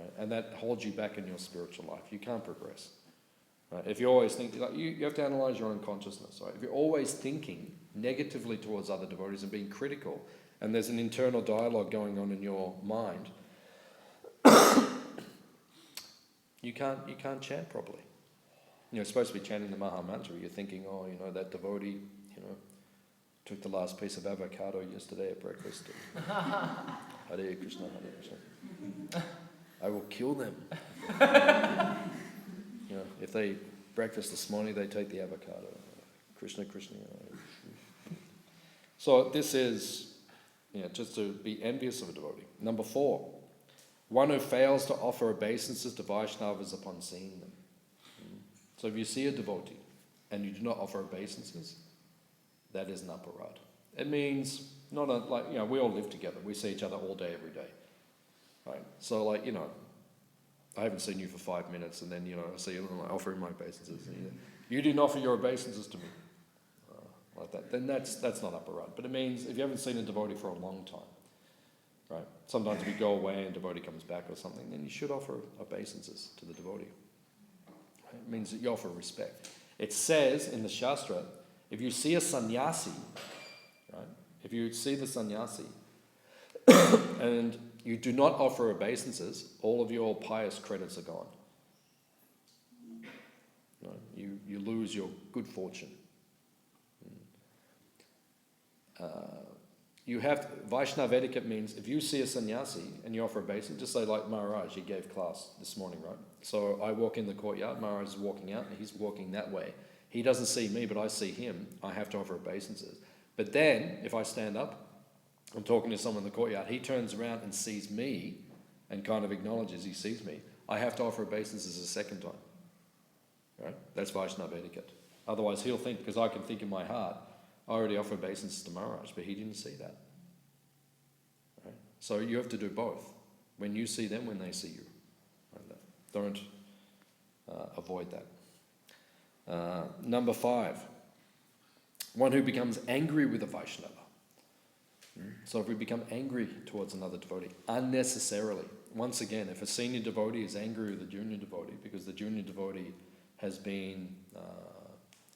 right? And that holds you back in your spiritual life. You can't progress. Right? If you always think, like, you have to analyze your own consciousness. Right? If you're always thinking negatively towards other devotees and being critical, and there's an internal dialogue going on in your mind, you can't chant properly. You're supposed to be chanting the Maha Mantra. You're thinking, oh, that devotee, took the last piece of avocado yesterday at breakfast. Hare Krishna, Hare Krishna. I will kill them. If they breakfast this morning, they take the avocado. Krishna, Krishna. So this is, just to be envious of a devotee. Number 4, one who fails to offer obeisances to Vaishnavas upon seeing them. So if you see a devotee and you do not offer obeisances, that is an aparad. It means we all live together. We see each other all day, every day. Right? So I haven't seen you for 5 minutes, and then, I see you offering my obeisances. And, you didn't offer your obeisances to me. Like that. Then that's not aparad. But it means if you haven't seen a devotee for a long time, right? Sometimes if you go away and a devotee comes back or something, then you should offer obeisances to the devotee. Right? It means that you offer respect. It says in the Shastra, if you see a sannyasi, right? If you see the sannyasi and you do not offer obeisances, all of your pious credits are gone. You lose your good fortune. Vaishnava etiquette means if you see a sannyasi and you offer obeisance, just say like Maharaj, he gave class this morning, right? So I walk in the courtyard, Maharaj is walking out, and he's walking that way. He doesn't see me, but I see him. I have to offer obeisances. But then, if I stand up, I'm talking to someone in the courtyard, he turns around and sees me and kind of acknowledges he sees me. I have to offer obeisances a second time. Right? That's Vaishnava etiquette. Otherwise, he'll think, because I can think in my heart, I already offered obeisances to Maharaj, but he didn't see that. Right? So you have to do both. When you see them, when they see you. Right? Don't avoid that. Number 5, one who becomes angry with a Vaishnava. So if we become angry towards another devotee unnecessarily, once again, if a senior devotee is angry with a junior devotee because the junior devotee has been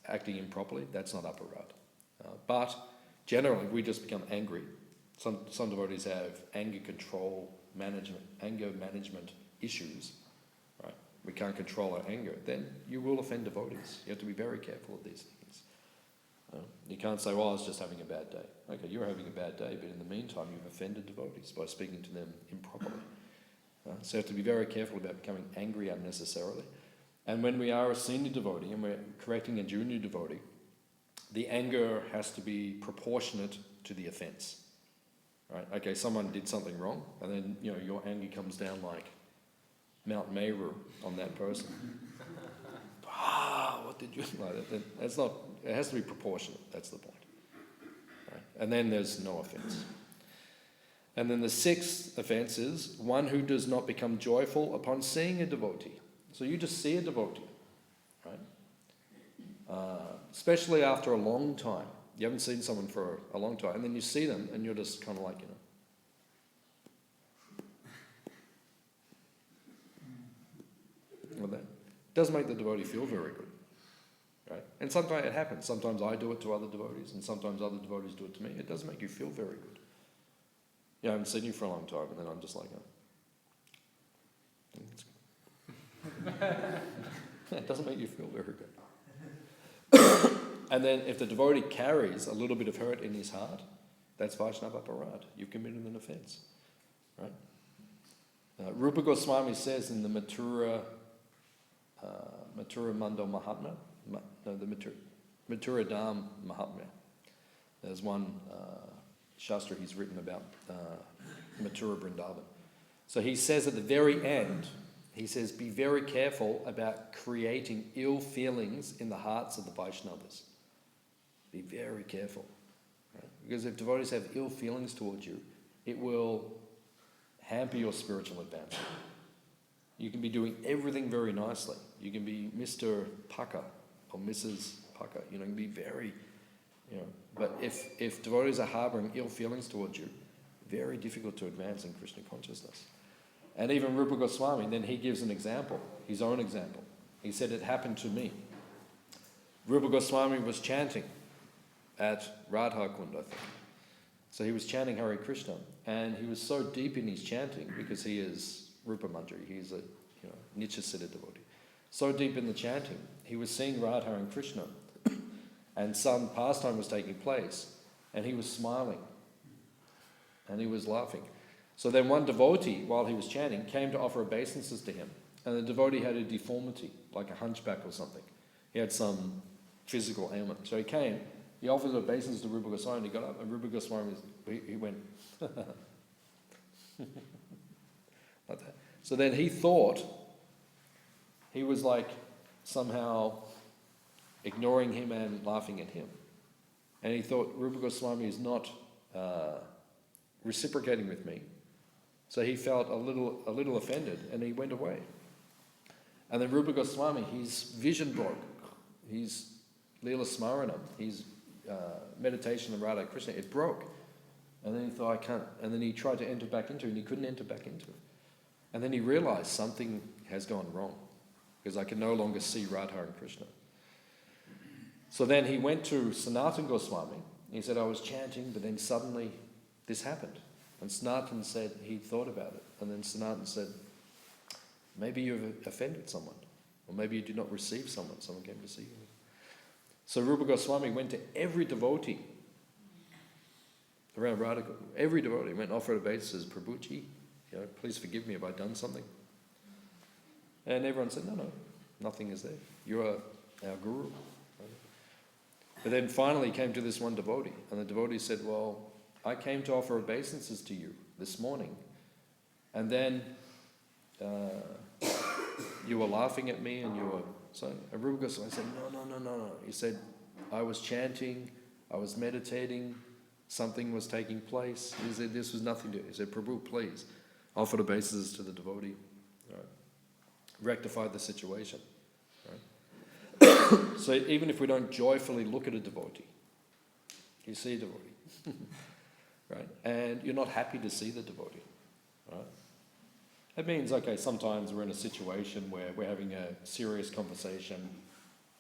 acting improperly, that's not aparad. But generally, we just become angry. Some devotees have anger management issues. Right? We can't control our anger. Then you will offend devotees. You have to be very careful of these things. You can't say, well, I was just having a bad day. Okay, you're having a bad day, but in the meantime, you've offended devotees by speaking to them improperly. So you have to be very careful about becoming angry unnecessarily. And when we are a senior devotee and we're correcting a junior devotee, the anger has to be proportionate to the offence. Right? Okay, someone did something wrong, and then your anger comes down like Mount Meru on that person. What did you? That's not. It has to be proportionate. That's the point. Right? And then there's no offence. And then the 6th offence is one who does not become joyful upon seeing a devotee. So you just see a devotee, right? Especially after a long time. You haven't seen someone for a long time, and then you see them, and you're just kind of like, Well, that doesn't make the devotee feel very good, right? And sometimes it happens. Sometimes I do it to other devotees, and sometimes other devotees do it to me. It doesn't make you feel very good. I haven't seen you for a long time, and then I'm just like, it doesn't make you feel very good. And then if the devotee carries a little bit of hurt in his heart, that's Vaishnava aparad. You've committed an offence, right? Rupa Goswami says in the Mathura Mando Mahatma, the Mathura Dham Mahatma. There's one Shastra he's written about Mathura Vrindavan. So he says at the very end, he says, be very careful about creating ill feelings in the hearts of the Vaishnavas. Be very careful. Right? Because if devotees have ill feelings towards you, it will hamper your spiritual advancement. You can be doing everything very nicely. You can be Mr. Paka or Mrs. Paka. You can be very, But if devotees are harboring ill feelings towards you, very difficult to advance in Krishna consciousness. And even Rupa Goswami, then he gives an example, his own example. He said, it happened to me. Rupa Goswami was chanting at Radha Kund, I think. So he was chanting Hare Krishna, and he was so deep in his chanting, because he is Rupa Manjari, he's a Nitya-Siddha devotee. So deep in the chanting, he was seeing Radha and Krishna, and some pastime was taking place, and he was smiling, and he was laughing. So then one devotee, while he was chanting, came to offer obeisances to him, and the devotee had a deformity, like a hunchback or something. He had some physical ailment. So he came, he offered obeisance to Rupa Goswami, and he got up, and Rupa Goswami, he went, like that. So then he thought he was like somehow ignoring him and laughing at him. And he thought, Rupa Goswami is not reciprocating with me. So he felt a little offended, and he went away. And then Rupa Goswami, his vision broke. His Leela Smaranam, his meditation of Radha Krishna, it broke. And then he thought, I can't. And then he tried to enter back into it, and he couldn't enter back into it. And then he realized something has gone wrong, because I can no longer see Radha and Krishna. So then he went to Sanatana Goswami. He said, I was chanting, but then suddenly this happened. And Sanatana said he thought about it. And then Sanatana said, maybe you've offended someone. Or maybe you did not receive someone. Someone came to see you. So Rupa Goswami went to every devotee around Radha. Every devotee went and offered obeisances. Prabhuji, please forgive me if I've done something. And everyone said, no, nothing is there. You are our guru. But then finally he came to this one devotee. And the devotee said, well, I came to offer obeisances to you this morning. And then you were laughing at me, and you were... So Rupa Goswami said, no. He said, I was chanting, I was meditating, something was taking place. He said, this was nothing to... He said, Prabhu, please, offer obeisances to the devotee. Right? Rectify the situation. Right? So even if we don't joyfully look at a devotee, you see a devotee, right? And you're not happy to see the devotee, right? It means, okay, sometimes we're in a situation where we're having a serious conversation,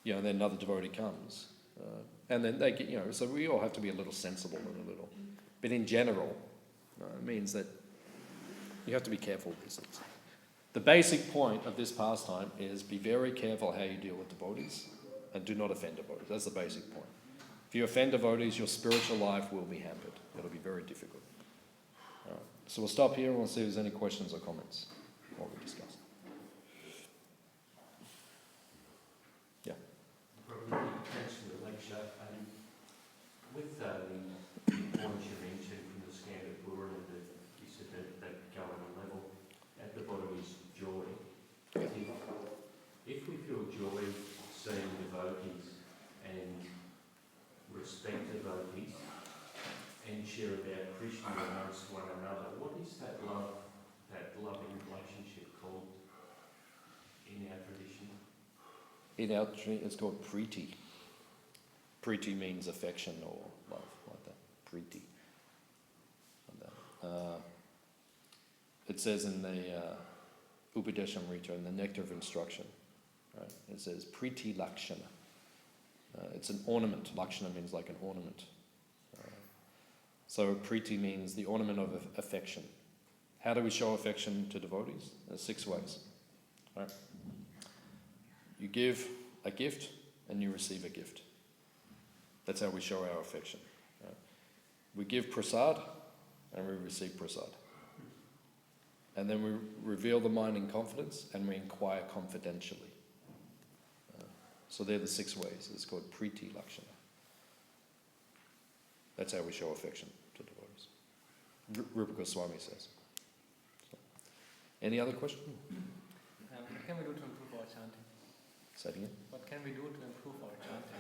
and then another devotee comes. And then they get, so we all have to be a little sensible and a little. But in general, it means that you have to be careful with these things. The basic point of this pastime is be very careful how you deal with devotees, and do not offend devotees. That's the basic point. If you offend devotees, your spiritual life will be hampered. It'll be very difficult. So we'll stop here and we'll see if there's any questions or comments on what we discussed. Yeah. Thanks for the lecture. With the points you mentioned from the Skanda Guru, that you said that go on a level, at the bottom is joy. Yeah. If we feel joy seeing devotees and respect devotees, and share about Krishna amongst one another, what is that loving relationship called in our tradition? In our tradition, it's called priti. Priti means affection or love, like that. Priti. Like that. It says in the Upadeshamrita, in the Nectar of Instruction, right? It says priti lakshana. It's an ornament. Lakshana means like an ornament. So priti means the ornament of affection. How do we show affection to devotees? There's 6 ways. Right? You give a gift and you receive a gift. That's how we show our affection. Right? We give prasad and we receive prasad. And then we reveal the mind in confidence and we inquire confidentially. So they're the 6 ways. It's called priti lakshana. That's how we show affection to devotees. Rupa Goswami says. So, any other question? What can we do to improve our chanting? Say it again. What can we do to improve our chanting?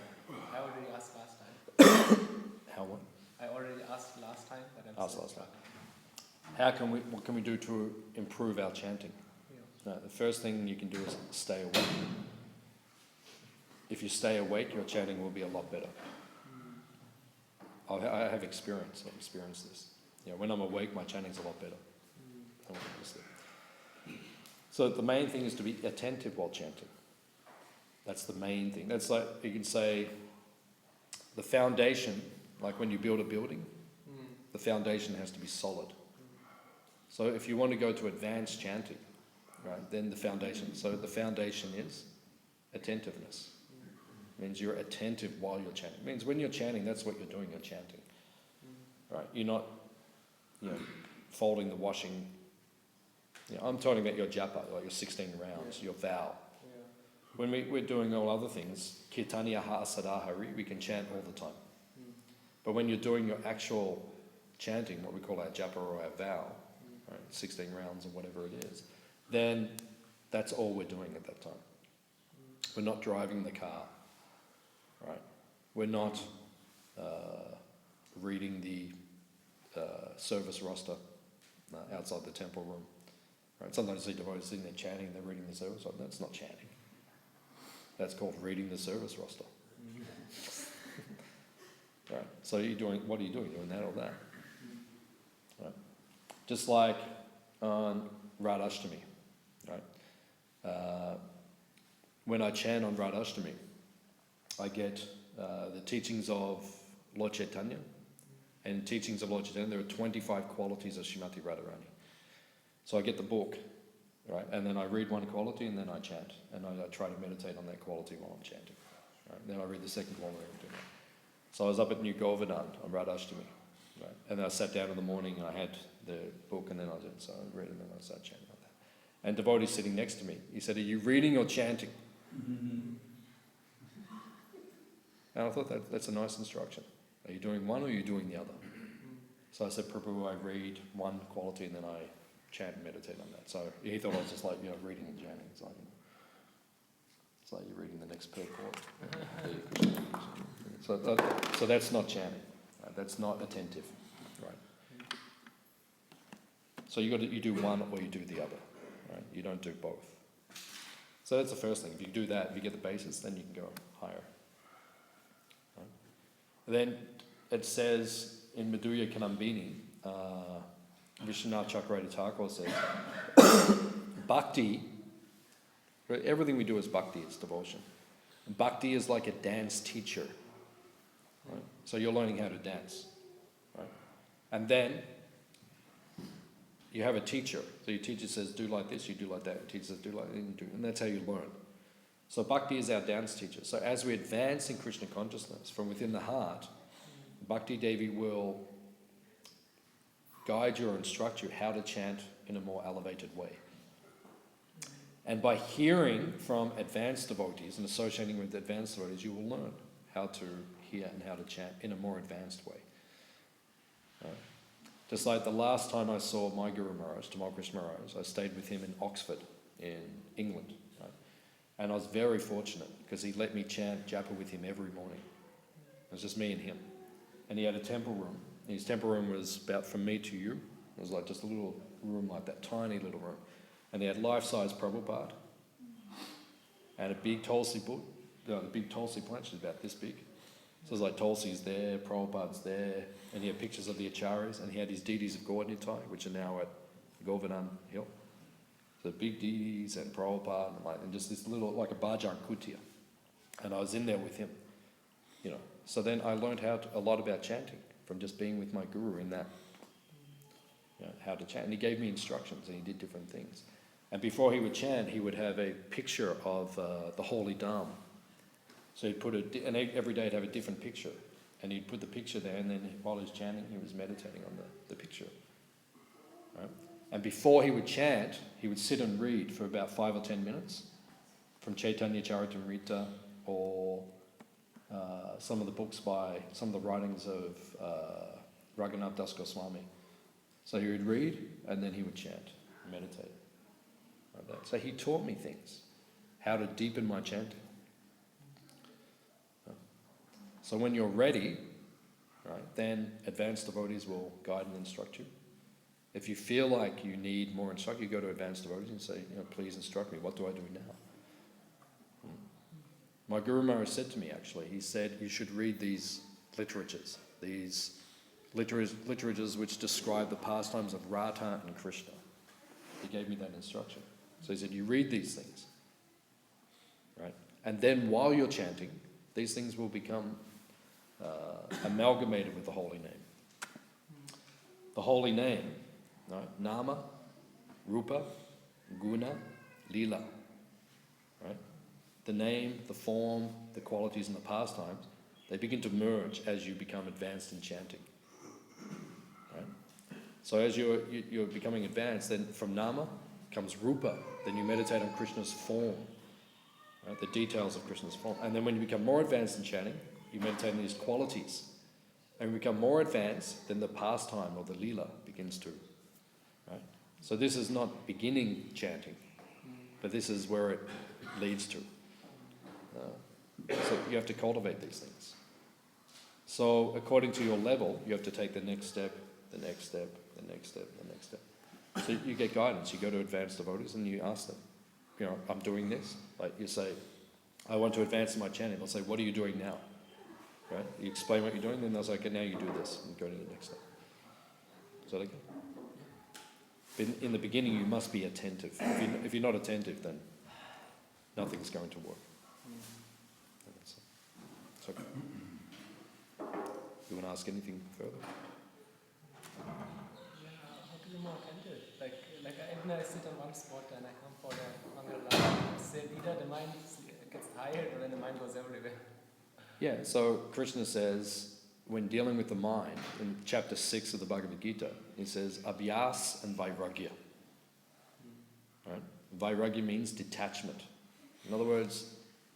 I already asked last time. How what? I already asked last time, but I'm Asked still last time. struggling. What can we do to improve our chanting? Yeah. The first thing you can do is stay awake. If you stay awake, your chanting will be a lot better. I have experience. I've experienced this. When I'm awake, my chanting's a lot better. I won't go to sleep. So the main thing is to be attentive while chanting. That's the main thing. That's like, you can say, the foundation, like when you build a building, the foundation has to be solid. So if you want to go to advanced chanting, right, then the foundation is attentiveness. It means you're attentive while you're chanting. It means when you're chanting, that's what you're doing, you're chanting. Right? You're not, folding the washing. I'm talking about your japa, like your 16 rounds, your vow. When we're doing all other things, kirtaniya ha asada hari, we can chant all the time. But when you're doing your actual chanting, what we call our japa or our vow, right, 16 rounds or whatever it is, then that's all we're doing at that time. We're not driving the car, right? We're not reading the service roster outside the temple room. Right? Sometimes you see devotees sitting there chanting, they're reading the service roster. That's not chanting. That's called reading the service roster. Right? So what are you doing? Doing that or that? Right? Just like on Radhashtami, right? When I chant on Radhashtami, I get the teachings of Lord Chaitanya. And teachings of Lord Chaitanya, there are 25 qualities of Srimati Radharani. So I get the book, right? And then I read one quality and then I chant. And I try to meditate on that quality while I'm chanting. Right? Then I read the second quality and do that. So I was up at New Govardhan on Radhashtami, right? And then I sat down in the morning and I had the book and then I did. So I read and then I started chanting like that. And devotee sitting next to me, he said, "Are you reading or chanting?" And I thought that's a nice instruction. Are you doing one or are you doing the other? So I said, "Prabhu, I read one quality and then I chant and meditate on that." So he thought I was just like, reading and chanting. It's like you're reading the next purport. So that's not chanting. Right? That's not attentive. Right? So you do one or you do the other. Right? You don't do both. So that's the first thing. If you do that, if you get the basis, then you can go higher. Right? Then it says in Madhurya Kanambini, Vishwanath Chakravarti Thakur says, bhakti, everything we do is bhakti, it's devotion. Bhakti is like a dance teacher. Right? So you're learning how to dance. Right? And then you have a teacher. So your teacher says, do like this, you do like that. Your teacher says, do like that, you do. And that's how you learn. So bhakti is our dance teacher. So as we advance in Krishna consciousness from within the heart, Bhakti Devi will guide you or instruct you how to chant in a more elevated way. And by hearing from advanced devotees and associating with advanced devotees, you will learn how to hear and how to chant in a more advanced way. Right? Just like the last time I saw my Guru Maharaj, Tamal Krishna Maharaj, I stayed with him in Oxford, in England. Right? And I was very fortunate because he let me chant japa with him every morning. It was just me and him. And he had a temple room. His temple room was about from me to you. It was like just a little room like that, tiny little room. And he had life-size Prabhupada. And a big Tulsi book. The big Tulsi plant is about this big. So it was like Tulsi's there, Prabhupada's there, and he had pictures of the Acharyas, and he had his deities of Gaudnitai, which are now at Govardhan Hill. So big deities and Prabhupada, and just this little, like a Bhajan Kutia. And I was in there with him, So then I learned a lot about chanting from just being with my guru in that, how to chant. And he gave me instructions and he did different things. And before he would chant, he would have a picture of the Holy Dham. So he'd put and every day he'd have a different picture. And he'd put the picture there, and then while he was chanting, he was meditating on the picture. Right? And before he would chant, he would sit and read for about 5 or 10 minutes from Chaitanya Charitamrita or some of the books by some of the writings of Raghunath Das Goswami. So he would read and then he would chant, meditate. Like that. So he taught me things, how to deepen my chanting. So when you're ready, right, then advanced devotees will guide and instruct you. If you feel like you need more instruction, you go to advanced devotees and say, please instruct me, what do I do now? My Guru Maharaj said to me, actually, he said, you should read these literatures which describe the pastimes of Radha and Krishna. He gave me that instruction. So he said, you read these things, right? And then while you're chanting, these things will become amalgamated with the holy name. The holy name, right? Nama, Rupa, Guna, Lila, right? The name, the form, the qualities and the pastimes, they begin to merge as you become advanced in chanting. Right? So as you're becoming advanced, then from Nama comes Rupa, then you meditate on Krishna's form, right? The details of Krishna's form. And then when you become more advanced in chanting, you meditate on these qualities. And when you become more advanced, then the pastime or the lila begins to, right? So this is not beginning chanting, but this is where it leads to. So you have to cultivate these things. So according to your level, you have to take the next step, the next step, the next step, the next step. So you get guidance. You go to advanced devotees and you ask them, you know, I'm doing this. Like you say, I want to advance in my chanting. They'll say, what are you doing now? Right? You explain what you're doing, then they'll say, okay, now you do this, and go to the next step. Is that okay? But in the beginning, you must be attentive. If you're not attentive, then nothing's going to work. It's okay. You want to ask anything further? Yeah, how to be more attentive? Like I sit on one spot and I come for the Mangala. Say either the mind gets tired or then the mind goes everywhere. Yeah, so Krishna says, when dealing with the mind, in chapter 6 of the Bhagavad Gita, he says, abhyas and vairagya. Right? Vairagya means detachment. In other words,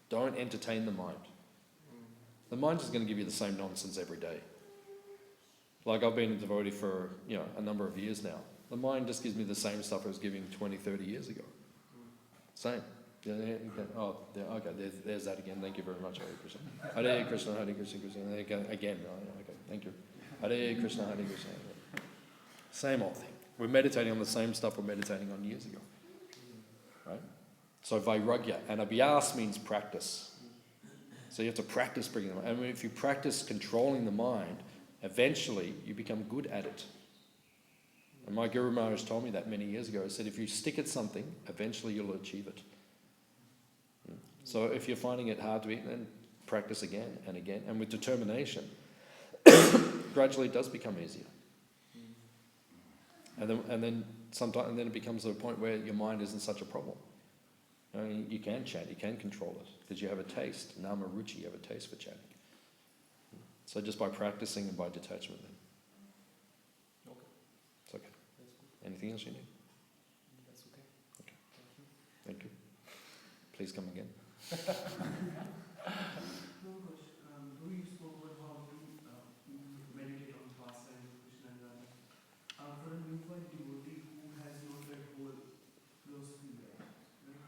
don't entertain the mind. The mind is going to give you the same nonsense every day. Like I've been a devotee for a number of years now. The mind just gives me the same stuff it was giving 20, 30 years ago. Same. Yeah, okay, there's that again. Thank you very much, Hare Krishna. Hare Krishna, Hare Krishna, Krishna. Again, okay, thank you. Hare Krishna, Hare Krishna. Same old thing. We're meditating on the same stuff we're meditating on years ago. Right? So vairagya, and abhyas means practice. So you have to practice bringing them. And if you practice controlling the mind, eventually you become good at it. And my Guru Maharaj told me that many years ago. He said, if you stick at something, eventually you'll achieve it. So if you're finding it hard to eat, then practice again and again. And with determination, gradually it does become easier. And then it becomes to a point where your mind isn't such a problem. I mean, you can chant, you can control it, because you have a taste. Nama ruchi, you have a taste for chanting. So just by practicing and by detachment then. Okay. It's okay. That's good. Anything else you need? That's okay. Okay. Thank you. Thank you. Please come again. No, Coach. Though you spoke about how to meditate on pastime of Krishna and Radha, for a newfound devotee who has not read whole philosophy yet, right?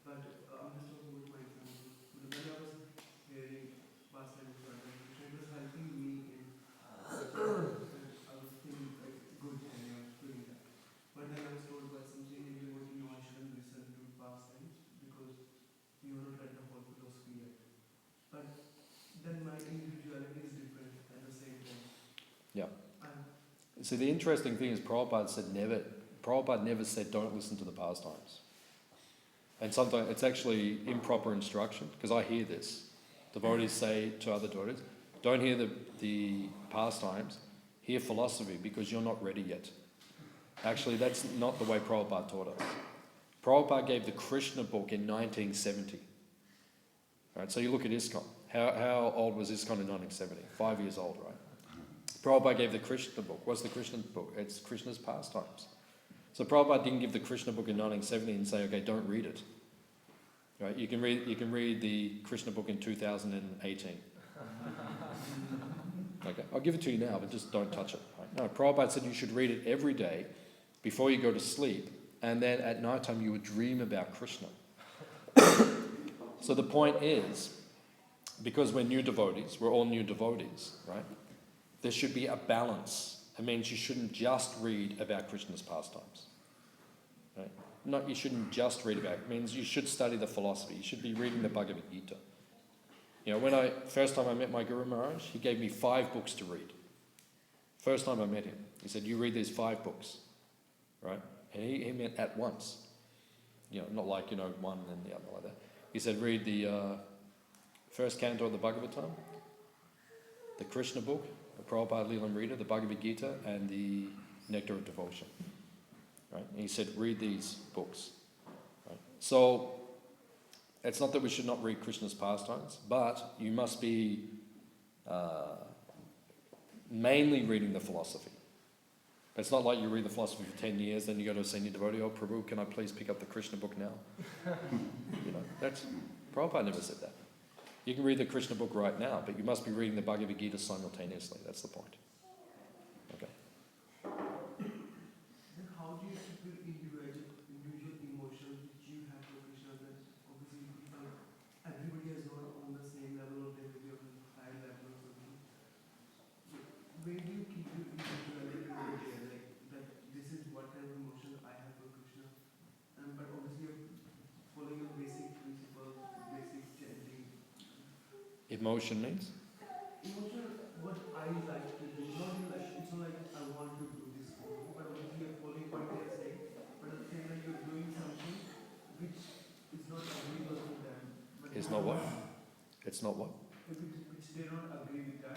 But I'm just talking about my example. When I was hearing pastime of Radha and Krishna, it was helping me in I was feeling like good and I was doing that. But then I was told by some senior devotee, no, I shouldn't listen to pastimes because you have not read the whole philosophy yet. But then my individuality is different at the same time. Yeah. So the interesting thing is Prabhupada never said don't listen to the pastimes. And sometimes it's actually improper instruction, because I hear this. Devotees say to other devotees, don't hear the pastimes, hear philosophy, because you're not ready yet. Actually, that's not the way Prabhupada taught us. Prabhupada gave the Krishna book in 1970. Right, so you look at ISKCON. How old was ISKCON in 1970? 5 years old, right? Prabhupada gave the Krishna book. What's the Krishna book? It's Krishna's pastimes. So Prabhupada didn't give the Krishna book in 1970 and say, okay, don't read it. Right? You can read the Krishna book in 2018. Okay, I'll give it to you now, but just don't touch it. Right? No, Prabhupada said you should read it every day before you go to sleep, and then at night time you would dream about Krishna. So the point is, because we're new devotees, we're all new devotees, right? There should be a balance. It means you shouldn't just read about Krishna's pastimes. Right? You shouldn't just read about it. It means you should study the philosophy. You should be reading the Bhagavad Gita. When first time I met my Guru Maharaj, he gave me 5 books to read. First time I met him, he said, you read these 5 books, right? And he meant at once. not like, one and then the other like that. He said, read the first canto of the Bhagavatam, the Krishna book, the Prabhupada Leelamrita, the Bhagavad Gita, and the Nectar of Devotion. Right? And he said, read these books. Right? So, it's not that we should not read Krishna's pastimes, but you must be mainly reading the philosophy. It's not like you read the philosophy for 10 years, then you go to a senior devotee, oh Prabhu, can I please pick up the Krishna book now? That's Prabhupada never said that. You can read the Krishna book right now, but you must be reading the Bhagavad Gita simultaneously. That's the point. Okay. Then how do you keep your individual emotions which you have for Krishna? That obviously people, everybody is not on the same level, or they may be on a higher level or something. So where do you keep your individuality over there? Like that this is what kind of emotion I have for Krishna. But obviously you're following a basic principle, basic chanting. Emotion means? Emotion, what I like to do, not like, it's not like I want to do this for you, but obviously you're following what they're saying, but at the same time you're doing something which is not agreeable to them. But It's not what? It's not what? Which they don't agree with that.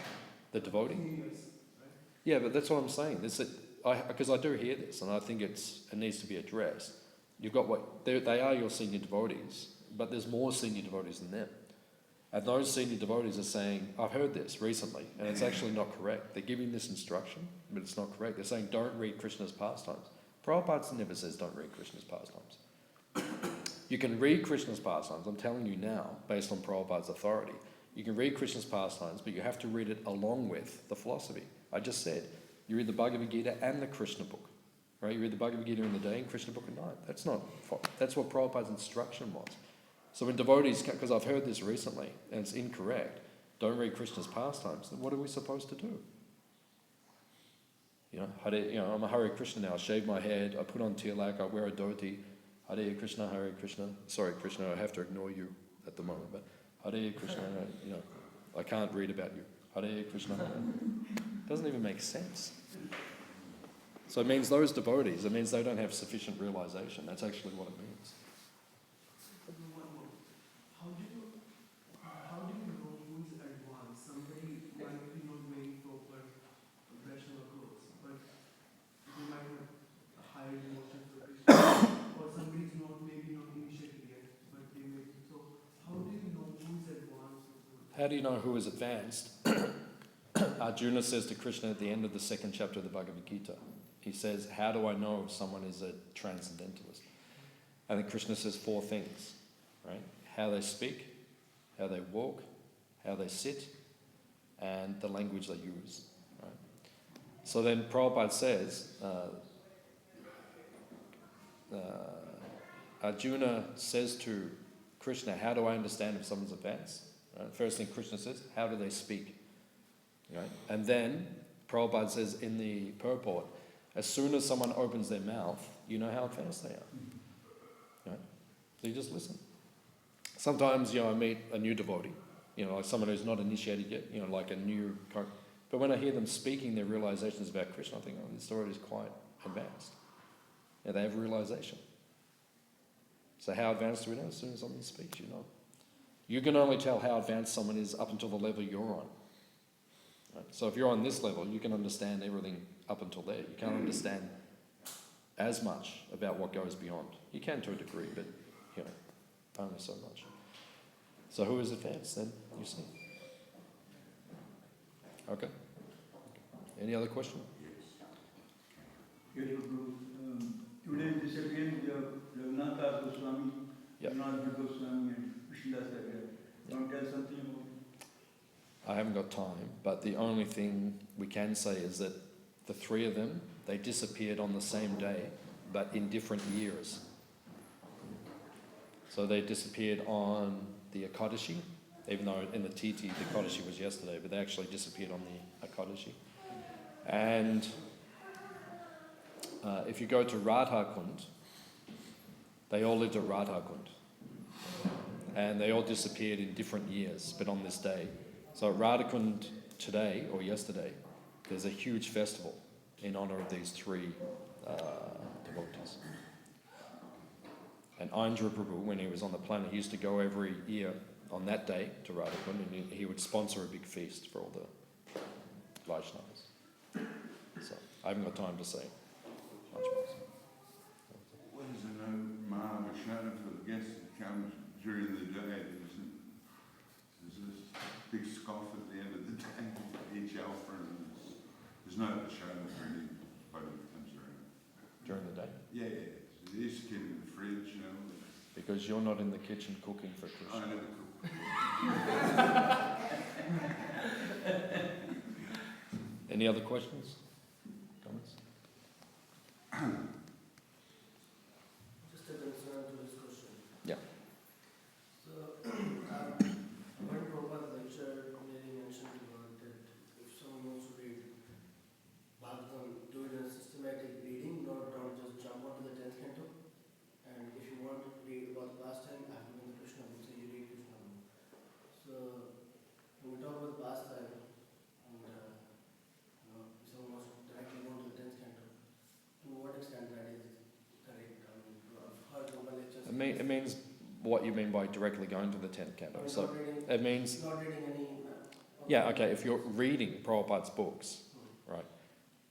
The devotee? Seniors, right? Yeah, but that's what I'm saying. Because I do hear this, and I think it needs to be addressed. You've got they are your senior devotees, but there's more senior devotees than them. And those senior devotees are saying, I've heard this recently, and it's actually not correct. They're giving this instruction, but it's not correct. They're saying, don't read Krishna's pastimes. Prabhupada never says, don't read Krishna's pastimes. You can read Krishna's pastimes, I'm telling you now, based on Prabhupada's authority. You can read Krishna's pastimes, but you have to read it along with the philosophy. I just said, you read the Bhagavad Gita and the Krishna book. Right? You read the Bhagavad Gita in the day and Krishna book at night. That's what Prabhupada's instruction was. So when devotees, because I've heard this recently, and it's incorrect, don't read Krishna's pastimes, then what are we supposed to do? I'm a Hare Krishna now. I shave my head, I put on tilak, I wear a dhoti. Hare Krishna, Hare Krishna. Sorry, Krishna, I have to ignore you at the moment, but Hare Krishna, I can't read about you. Hare Krishna, Hare. Doesn't even make sense. So it means those devotees, it means they don't have sufficient realization. That's actually what it means. How do you know who is advanced? Somebody might be not wearing proper professional clothes, but they might have a higher emotion for Krishna. Or somebody is maybe not initiated yet, but they may. So how do you know who is advanced? How do you know who is advanced? Arjuna says to Krishna at the end of the second chapter of the Bhagavad Gita, he says, how do I know if someone is a transcendentalist? And then Krishna says 4 things, right? How they speak, how they walk, how they sit, and the language they use. Right? So then Prabhupada says, Arjuna says to Krishna, how do I understand if someone's advanced? Right? First thing Krishna says, how do they speak? Right? And then Prabhupada says in the purport, as soon as someone opens their mouth, you know how advanced they are. Right? So you just listen. Sometimes, I meet a new devotee, like someone who's not initiated yet, like a new... But when I hear them speaking their realizations about Krishna, I think, this devotee is quite advanced. Yeah, they have realization. So how advanced do we know? As soon as someone speaks, you know. You can only tell how advanced someone is up until the level you're on. Right? So if you're on this level, you can understand everything up until there. You can't understand as much about what goes beyond. You can to a degree, but, only so much. So who is advanced then? You see. Okay. Any other question? Yes, Prabhu. Today this again we have Raghunath Swami, Raghunath Goswami and Krishnadasa. Can you tell something about it? I haven't got time, but the only thing we can say is that the 3 of them, they disappeared on the same day, but in different years. So they disappeared on the Ekadashi, even though in the TT the Ekadashi was yesterday, but they actually disappeared on the Ekadashi. And if you go to Radhakund, they all lived at Radhakund. And they all disappeared in different years, but on this day. So at Radhakund today, or yesterday, there's a huge festival in honour of these 3 devotees. And Indra Prabhu, when he was on the planet, he used to go every year on that day to Radhakund, and he would sponsor a big feast for all the Vaishnavas. So I haven't got time to say much more. What is the no Mahavishana for the guest that comes during the day? There's this big scoff at the end of the day for each alpha, and there's no Vishana for anybody that comes around. During the day? Yeah, yeah. So the East Kid in the fridge, you know. Because you're not in the kitchen cooking for Krishna. I never cook. Any other questions? Comments? Just a concern to this question. Yeah. So, when Prabhupada lecture clearly mentioned about that if someone wants to read Bhagavatam, do it in a systematic reading, not just jump onto the 10th canto. And if you want to read about the pastime, after the Krishna book, so you read Krishna book. So, when we talk about pastime, and if someone wants to directly go to the 10th canto, to what extent that is correct? I mean, I've heard Prabhupada lectures. It means what you mean by directly going to the 10th canto. I mean, So not reading, it means, not reading any. yeah, okay, if you're reading Prabhupada's books, right,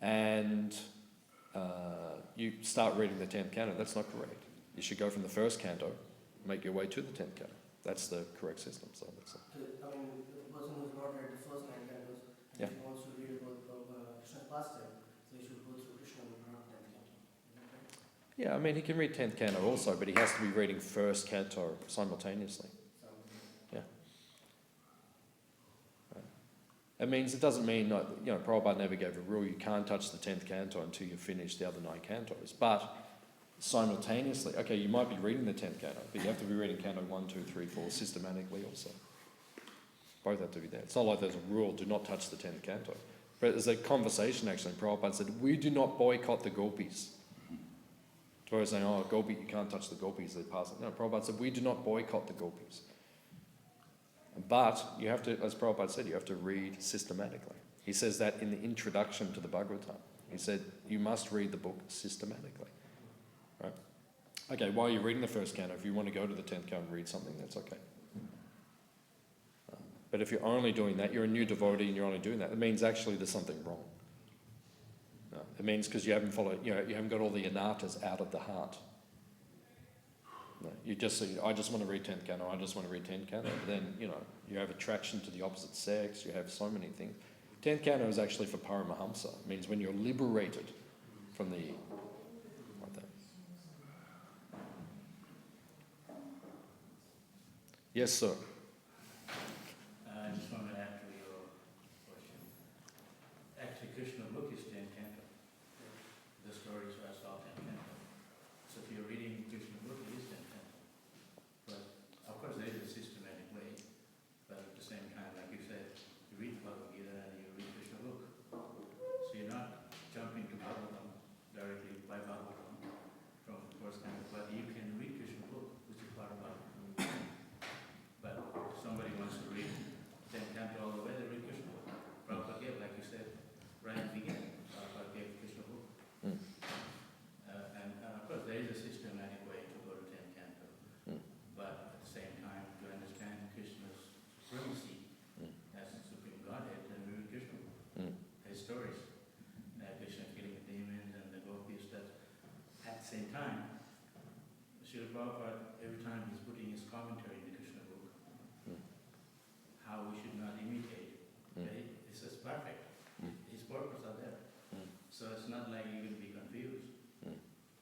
and you start reading the 10th canto, that's not correct. You should go from the first canto, make your way to the 10th canto. That's the correct system. So that's it. I mean, the person who's not read the first 9 cantos, and Yeah. if he wants to read about Krishna's pastime, so he should go through Krishna book, not 10th canto. Is that right? Yeah, I mean, he can read 10th canto also, but he has to be reading first canto simultaneously. Yeah. Right. It means, it doesn't mean, Prabhupada never gave a rule, you can't touch the 10th canto until you finish the other 9 cantos. But simultaneously, okay, you might be reading the 10th canto, but you have to be reading canto 1, 2, 3, 4 systematically also. Both have to be there. It's not like there's a rule, do not touch the 10th canto. But there's a conversation actually, Prabhupada said, we do not boycott the gopis. People are saying, oh, gopi, you can't touch the gopis, they pass it. No, Prabhupada said, we do not boycott the gopis. But you have to, as Prabhupada said, you have to read systematically. He says that in the introduction to the Bhagavatam. He said, you must read the book systematically. Right? Okay, while you're reading the first canto, if you want to go to the 10th canto and read something, that's okay. But if you're only doing that, you're a new devotee and you're only doing that, it means actually there's something wrong. No, it means because you haven't followed, you haven't got all the anatas out of the heart. No, you just say, I just want to read 10th canto, I just want to read 10th canto. But then, you have attraction to the opposite sex, you have so many things. 10th canto is actually for Paramahamsa. It means when you're liberated from the... like that. Yes, sir. I just want to add to your question. Actually, Krishna book is 10th canto. The stories are all 10th canto. So if you're reading Krishna book, it is 10th canto. But of course, there is a systematic way. But at the same time, like you said, you read Bhagavad Gita and you read Krishna book. So you're not jumping to Bhagavatam directly by Bhagavatam from the first canto, but you can read Krishna book, which is part of Bhagavatam. But if somebody wants to read 10th canto all the way, they read Krishna book. Prabhupada gave, like you said, right at the beginning, Prabhupada gave Krishna book. And of course, there is a systematic way to go to 10th canto. But at the same time, to understand Krishna's supremacy as the supreme Godhead, then we read Krishna book. His stories, Krishna killing the demons and the gopis, that at the same time, Srila Prabhupada, every time he's putting his commentary in the Krishna book, how we should not imitate. Okay? It's just perfect. His purpose are there. So it's not like you're going to be confused.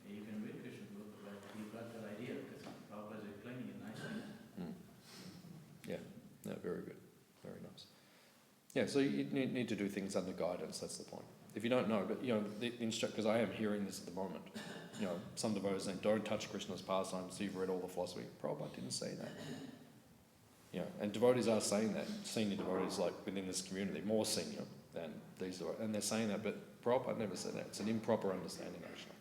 You can read Krishna book, but you've got that idea because Prabhupada is explaining it nicely. Yeah, no, very good. Very nice. Yeah, so you need to do things under guidance, that's the point. If you don't know, but the because I am hearing this at the moment, some devotees saying, don't touch Krishna's pastimes, so you've read all the philosophy. Prabhupada didn't say that. And devotees are saying that, senior devotees like within this community, more senior than these devotees, and they're saying that, but Prabhupada never said that. It's an improper understanding, actually.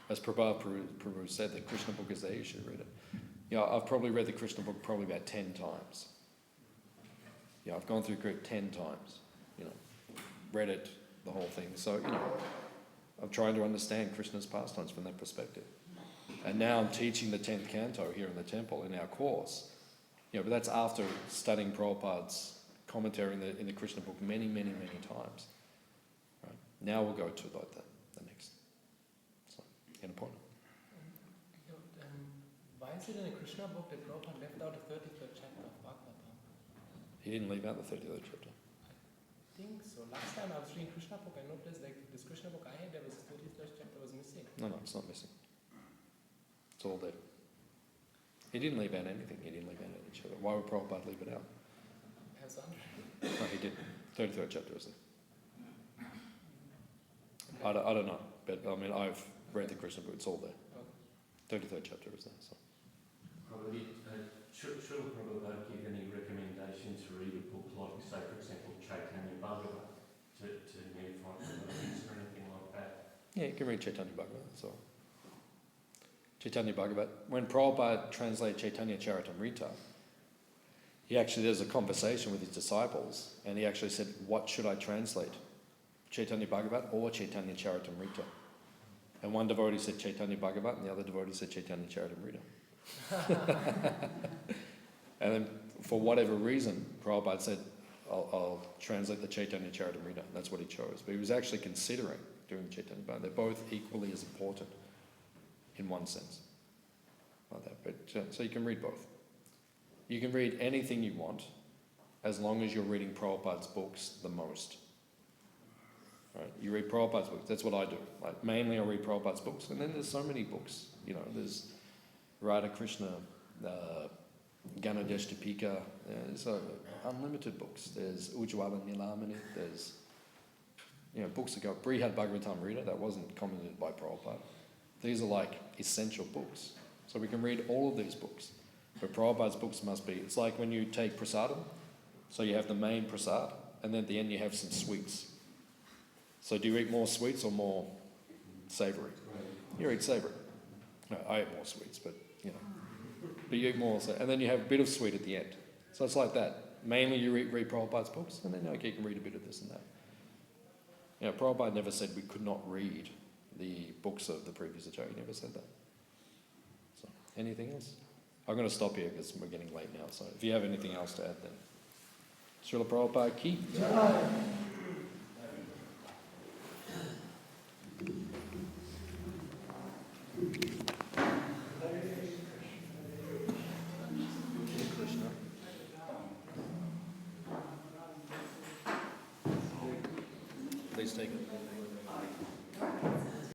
As Prabhupada said, the Krishna book is there, you should read it. I've probably read the Krishna book probably about 10 times. I've gone through it 10 times, read it, the whole thing. So, I'm trying to understand Krishna's pastimes from that perspective. And now I'm teaching the 10th canto here in the temple in our course. But that's after studying Prabhupada's commentary in the Krishna book many, many, many times. Right? Now we'll go to like the next. So, end of point. Why is it in the Krishna book that Prabhupada left out the 33rd chapter of Bhagavatam? He didn't leave out the 33rd chapter. I think so. Last time I was reading Krishna book, I noticed like this Krishna book I had, there was 33rd chapter was missing. No, it's not missing. It's all there. He didn't leave out anything. He didn't leave out any chapter. Why would Prabhupada leave it out? I was wondering. No, he didn't. 33rd chapter is there. I don't know, but I mean, I've read the Krishna book. It's all there. 33rd chapter is there. So. Should Prabhupada give any recommendations for read a book like, say, for example, Chaitanya Bhagavat to unify devotees or anything like that? Yeah, you can read Chaitanya Bhagavat. So. Chaitanya Bhagavat. When Prabhupada translated Chaitanya Charitamrita, there's a conversation with his disciples, and he actually said, what should I translate? Chaitanya Bhagavat or Chaitanya Charitamrita? And one devotee said Chaitanya Bhagavat, and the other devotee said Chaitanya Charitamrita. And then, for whatever reason, Prabhupada said, I'll translate the Chaitanya Charitamrita. That's what he chose. But he was actually considering doing the Chaitanya Bhagavat. They're both equally as important in one sense. Like that. But, so you can read both. You can read anything you want, as long as you're reading Prabhupada's books the most. Right? You read Prabhupada's books. That's what I do. Like, mainly I read Prabhupada's books. And then there's so many books. There's Radha Krishna, Ganadeshtapika, there's unlimited books. There's Ujjwala Nilamani, there's books that go, Śrīmad Bhāgavatam Morning Class, that wasn't commented by Prabhupada. These are like essential books. So we can read all of these books. But Prabhupada's books must be, it's like when you take prasadam, so you have the main prasad, and then at the end you have some sweets. So do you eat more sweets or more savoury? You eat savoury. No, I eat more sweets, but but you eat more, and then you have a bit of sweet at the end. So it's like that. Mainly you read Prabhupada's books, and then you can read a bit of this and that. Prabhupada never said we could not read the books of the previous Acharya. He never said that. So, anything else? I'm going to stop here because we're getting late now. So if you have anything else to add, then Srila Prabhupada ki. Please take it.